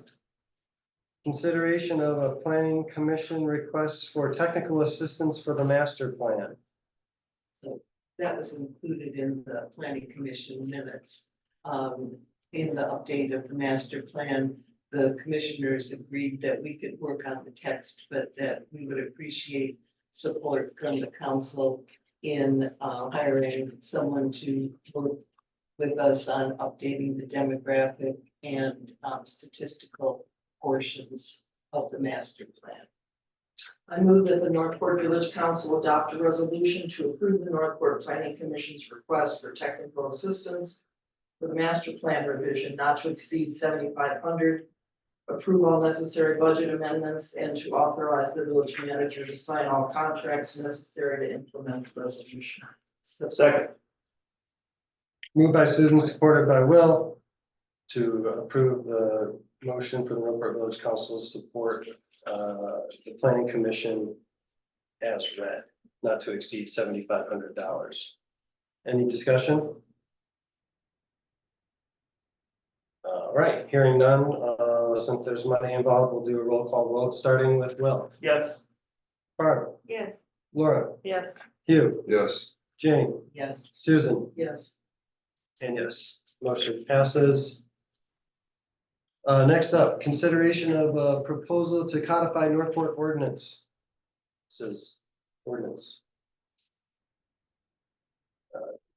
Consideration of a planning commission request for technical assistance for the master plan. So that was included in the planning commission minutes. In the update of the master plan, the commissioners agreed that we could work on the text, but that we would appreciate support from the council in hiring someone to work with us on updating the demographic and statistical portions of the master plan. I move that the Northport Village Council adopt a resolution to approve the Northport Planning Commission's request for technical assistance for the master plan revision not to exceed $7,500, approve all necessary budget amendments, and to authorize the village manager to sign all contracts necessary to implement the resolution. Second. Moved by Susan, supported by Will, to approve the motion for the Northport Village Council to support the planning commission as read, not to exceed $7,500. Any discussion? All right, hearing none, since there's money involved, we'll do a roll call vote, starting with Will. Yes. Barb, Yes. Laura, Yes. Hugh, Yes. Jane, Yes. Susan, Yes. and yes, motion passes. Next up, consideration of a proposal to codify Northport ordinance. Says ordinance.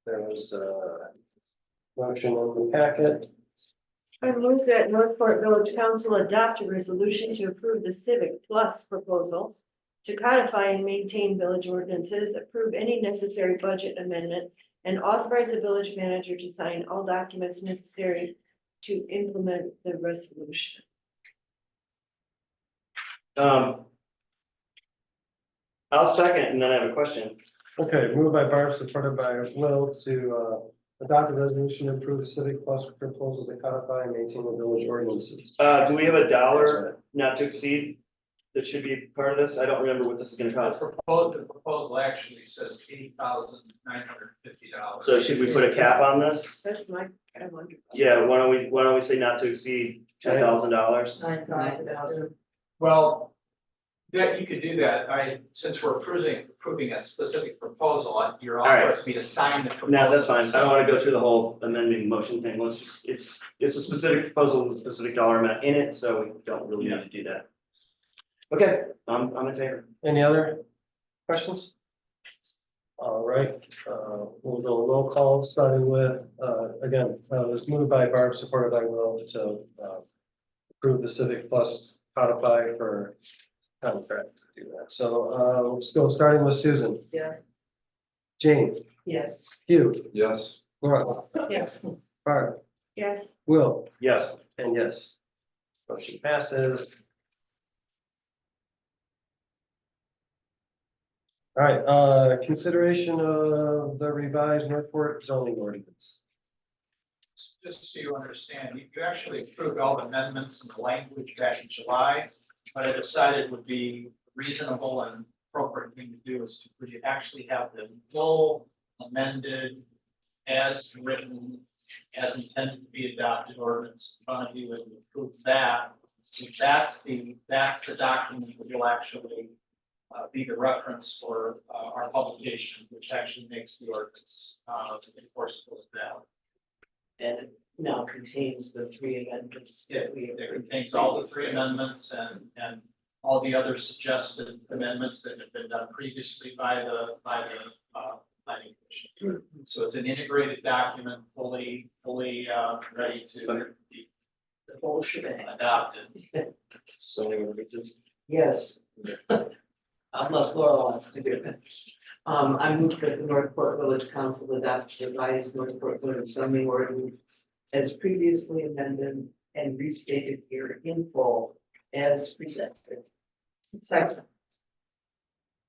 There was a motion in the packet. I move that Northport Village Council adopt a resolution to approve the Civic Plus proposal to codify and maintain village ordinances, approve any necessary budget amendment, and authorize the village manager to sign all documents necessary to implement the resolution. I'll second, and then I have a question. Okay, moved by Barb, supported by Will to adopt a resolution to approve the Civic Plus proposal to codify and maintain the village ordinances. Do we have a dollar not to exceed? that should be part of this? I don't remember what this is gonna The cost. proposal actually says $80,950. So should we put a cap on this? That's my, I wonder. Yeah, why don't we say not to exceed $10,000? $9,000. Well, yeah, you could do that. Since we're approving a specific proposal, you're right. authorized me to sign the proposal. No, that's fine. I don't wanna go through the whole amending motion thing. Let's just, it's a specific proposal with a specific dollar amount in it, so we don't really need to do that. Okay, I'm in favor. Any other questions? All right, we'll go roll call, starting with, again, it's moved by Barb, supported by Will to approve the Civic Plus codify for contract to do that. So let's go, starting with Susan. Yeah. Jane, Yes. Hugh, Yes, Laura, Yes. Barb, Yes. Will, Yes. and yes. Motion passes. All right, consideration of the revised Northport zoning ordinance. Just so you understand, you actually approved all the amendments and the language back in July. What I decided would be reasonable and appropriate thing to do is to actually have the full amended, as written, as intended to be adopted ordinance in front of you and approve that. So that's the document that will actually be the reference for our publication, which actually makes the ordinance enforceable and valid. And it now contains the three amendments that we. It contains all the three amendments and all the other suggested amendments that have been done previously by the planning commission. So it's an integrated document, fully ready to be The whole shebang. adopted. Zoning ordinance. Yes. Unless Laura wants to do it. I move that the Northport Village Council adopt the revised Northport Village zoning ordinance as previously amended and restated here in full as presented. Second.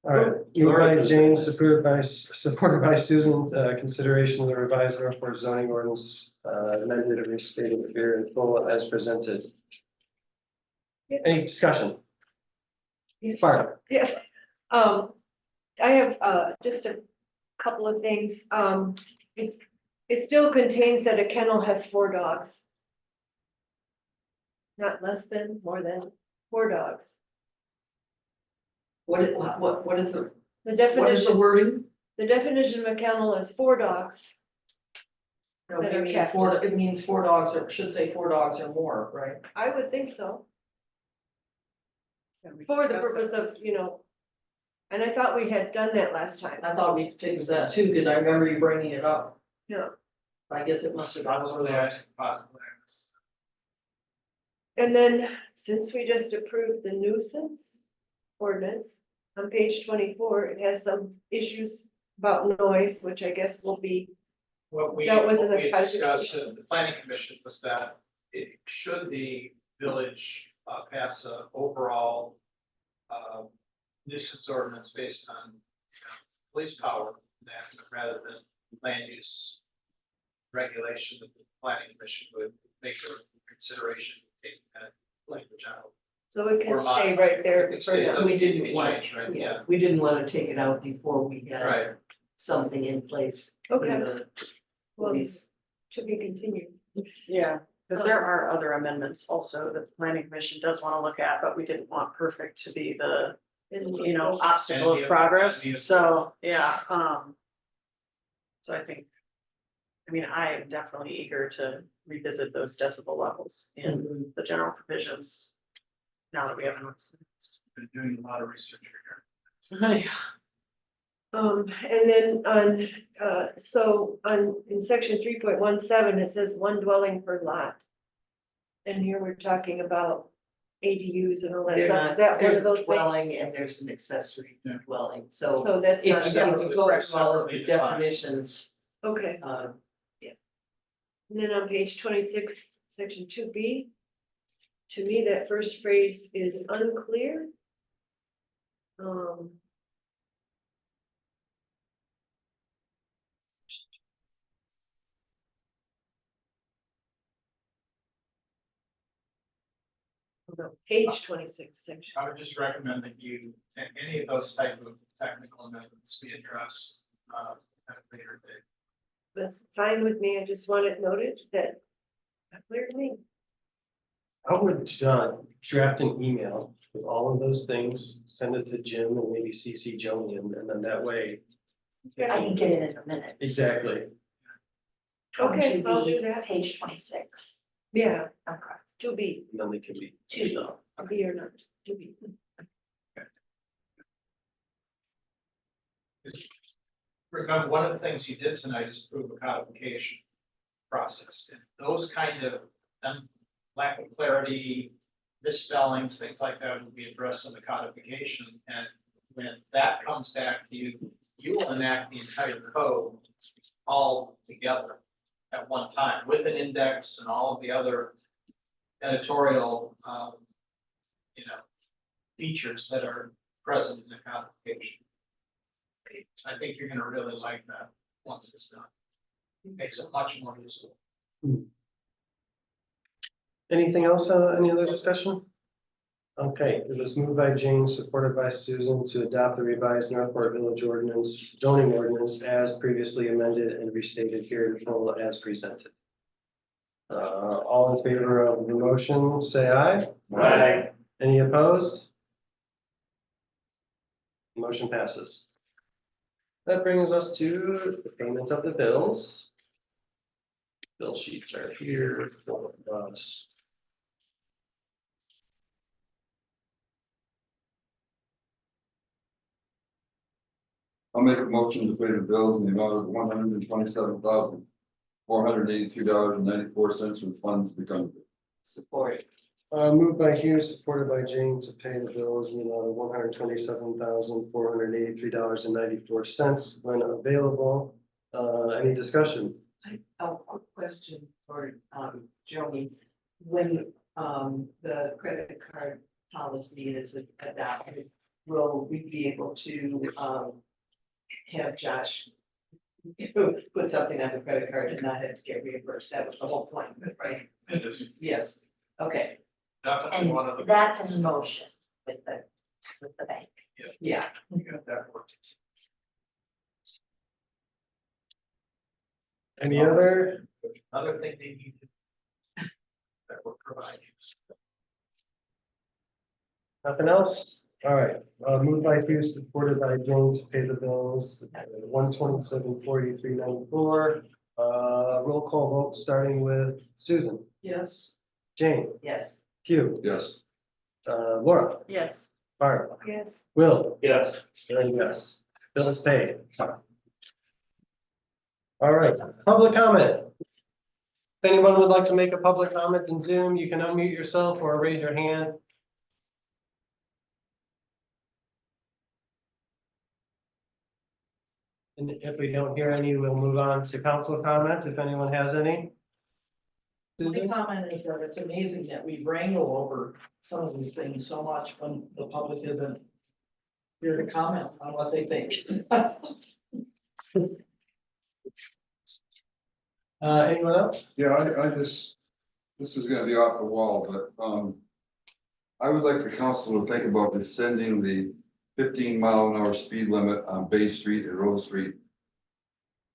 All right, moved by James, supported by Susan, consideration of the revised Northport zoning ordinance, amended and restated here in full as presented. Any discussion? Barb? Yes. I have, just a couple of things. It still contains that a kennel has 4 dogs. Not less than, more than 4 dogs. What is the The what is the definition, wording? the definition of a kennel is 4 dogs. No, That it are means kept. it means 4 dogs, or should say 4 dogs or more, right? I would think so, for the purpose of, and I thought we had done that last time. I thought we fixed that too, because I remember you bringing it up. Yeah. I guess it must have gone over Possibly, there. possibly. And then, since we just approved the nuisance ordinance, on page 24, it has some issues about noise, which I guess will be, What we Dealt with in the discussed at the planning commission was that should the village pass a overall nuisance ordinance based on police power, that rather than land use regulation, that the planning commission would make a consideration to take that language out. so it Or can stay modify right it. there. It can for stay, it now. doesn't We didn't need to be want- changed, right? Yeah, we didn't want to take it out before we had Right. something in place. Okay. in the Well, police. to be continued. Yeah, because there are other amendments also that the planning commission does want to look at, but we didn't want perfect to be the, obstacle And of the- progress. and the- So, yeah, so I think, I am definitely eager to revisit those decibel levels in the general provisions. Now that we have an. Been doing a lot of research here. And then in section 3.17, it says 1 dwelling per lot. And here we're talking about ADUs and all that They're stuff. not, Is that one there's of a those dwelling things? and there's an accessory Yeah. dwelling, so So that's if not, you separate- go they're through all of the separately defined. definitions, okay. And then on page 26, section 2B, to me, that first phrase is unclear. Page 26 section. I would just recommend that you, any of those type of technical amendments be addressed, at a later date. That's fine with me. I just want it noted that not clear to me. I would draft an email with all of those things, send it to Jim and maybe CC Jillian, and then that way. I can get it in a minute. Exactly. Okay, To I'll do be that. Page 26. Yeah, Okay. to be, And then they can be. to be or not, to be. Remember, one of the things you did tonight is approve a codification process. And those kind of, lack of clarity, misspellings, things like that will be addressed in the codification. And when that comes back to you, you will enact the entire code all together at one time with an index and all of the other editorial, features that are present in the codification. I think you're gonna really like that once it's done. It makes it much more useful. Anything else, any other discussion? Okay, it was moved by Jane, supported by Susan to adopt the revised Northport Village Ordinance, zoning ordinance as previously amended and restated here in full as presented. All in favor of the motion, say aye. Aye. Any opposed? Motion passes. That brings us to the payment of the bills. Bill sheets are here for us. I'll make a motion to pay the bills in the amount of $127,483.94 from funds become. Support. Moved by Hughes, supported by Jane to pay the bills in the amount of $127,483.94 when available. Any discussion? A quick question for, Joni. When, the credit card policy is adopted, will we be able to, have Josh put something on the credit card and not have to get reimbursed? That was the whole point, of it, right? It is Yes, okay, definitely one of the. And that's in motion with the bank. yeah. You got that worked. Any other? Another thing they need to. That will provide you. Nothing else? All right, moved by Hughes, supported by Jane to pay the bills, 127,43.94. Roll call vote, starting with Susan, Yes. Jane, Yes. Hugh, Yes. Laura, Yes. Barb, Yes. Will, Yes. and yes, bill is paid. All right, public comment. If anyone would like to make a public comment in Zoom, you can unmute yourself or raise your hand. And if we don't hear any, we'll move on to council comment, if anyone has any. My Susan? comment is that it's amazing that we wrangle over some of these things so much when the public isn't here to comment on what they think. Anyone else? Yeah, I just, this is gonna be off the wall, but, I would like the council to think about rescinding the 15-mile-an-hour speed limit on Bay Street and Rose Street.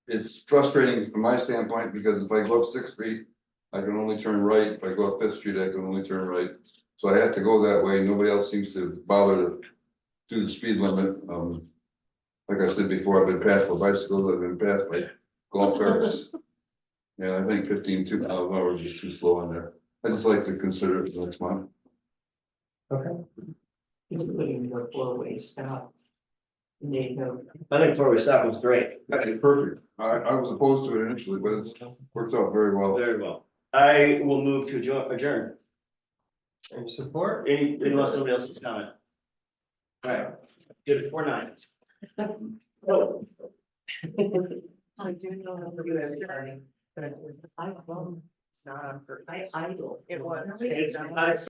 It's frustrating from my standpoint, because if I go up 6th Street, I can only turn right. If I go up 5th Street, I can only turn right. So I have to go that way. Nobody else seems to bother to do the speed limit. Like I said before, I've been passed by bicycles, I've been passed by golf carts. And I think 15 miles an hour is just too slow on there. I just like to consider it for next month. Okay. Including the four-way stop. They know. I think before we stop was great. Perfect. I was opposed to it initially, but it's worked out very well. Very well. I will move to adjourn. Any support? Unless somebody else has a comment. All right, good, 4-9. Oh. I do know how you have starting, but I, it's not on for, I idle. It was. It's not